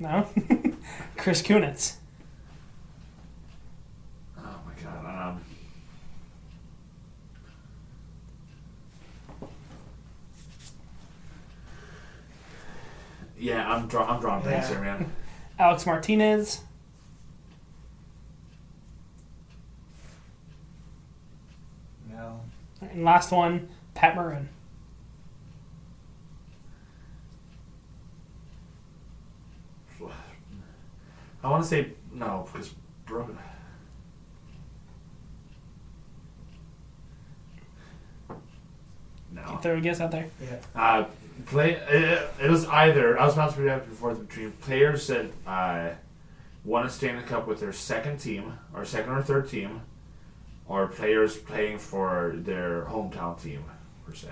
No. Chris Kunitz. Oh my god. Yeah, I'm drawing blanks here, man. Alex Martinez. No. And last one, Pat Maroon. I want to say no because no. Throw a guess out there. Yeah. It was either I was about to read before between players that want to stay in the cup with their second team or second or third team, or players playing for their hometown team per se,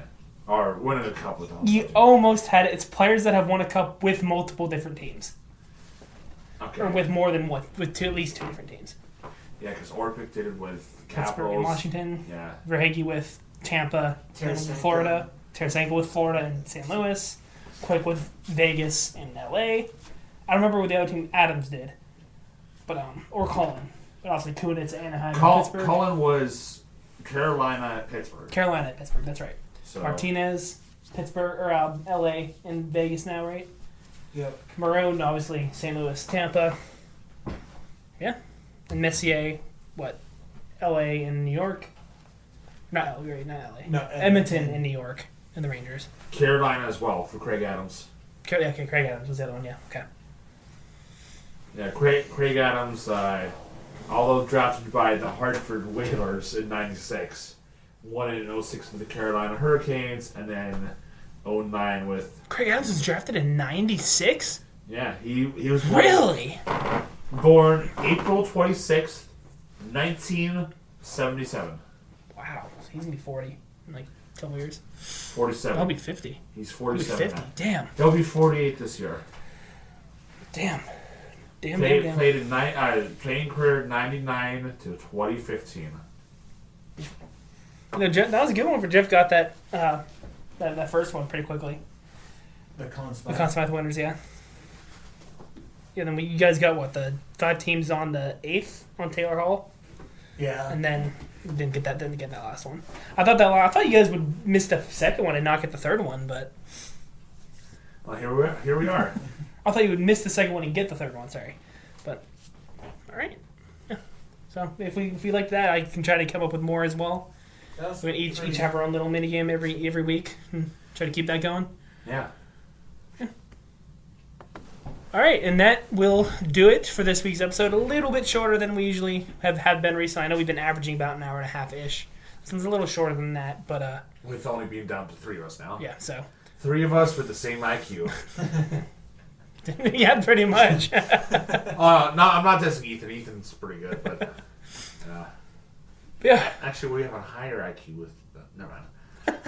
or winning a cup with the hometown You team. almost had it. It's players that have won a cup with multiple different teams. Okay. Or with more than one, with at least 2 different teams. Yeah, because Orpik did it with Pittsburgh Capitals. and Washington. Yeah. Verhaeghe with Tampa and Tarasenko. Florida. Tarasenko with Florida and St. Louis. Quick with Vegas and LA. I don't remember what the other team Adams did. But or Cullen. But also Kunitz, Anaheim, and Pittsburgh. Cullen was Carolina, Pittsburgh. Carolina, Pittsburgh, that's right. So Martinez, Pittsburgh, or LA and Vegas now, right? Yep. Maroon, obviously, St. Louis, Tampa. Yeah. And Messier, what? LA and New York? Not LA, not LA. No, Edmonton and New York and the Rangers. Carolina as well for Craig Adams. Yeah, okay, Craig Adams was the other one, yeah. Okay. Yeah, Craig Adams, although drafted by the Hartford Whalers in '96, won it in '06 with the Carolina Hurricanes, and then 09 with... Craig Adams was drafted in 96? Yeah, he was Really? born April 26th, 1977. Wow. So he's going to be 40 in like a couple years. 47. He'll be 50. He's He'll be 47 50. now. Damn. He'll be 48 this year. Damn. Played in playing career 99 to 2015. You know, Jeff, that was a good one for Jeff. Got that that first one pretty quickly. The Conn The Conn Smythe winners, yeah. Yeah, then you guys got what, the 5 teams on the 8th on Taylor Hall, Yeah. and then didn't get that last one. I thought you guys would miss the second one and not get the third one, but Well, here we are. I thought you would miss the second one and get the third one. Sorry, but all right. Yeah. So if we like that, I can try to come up with more as well. We each have our own little mini game every week and try to keep that going. Yeah. All right, and that will do it for this week's episode. A little bit shorter than we usually have been recently. I know we've been averaging about an hour and a half ish. This one's a little shorter than that, but We've only been down to 3 of us now. yeah. So 3 of us with the same IQ. yeah, pretty much. No, I'm not dissing Ethan. Ethan's pretty good, but yeah. actually we have a higher IQ with. Never mind.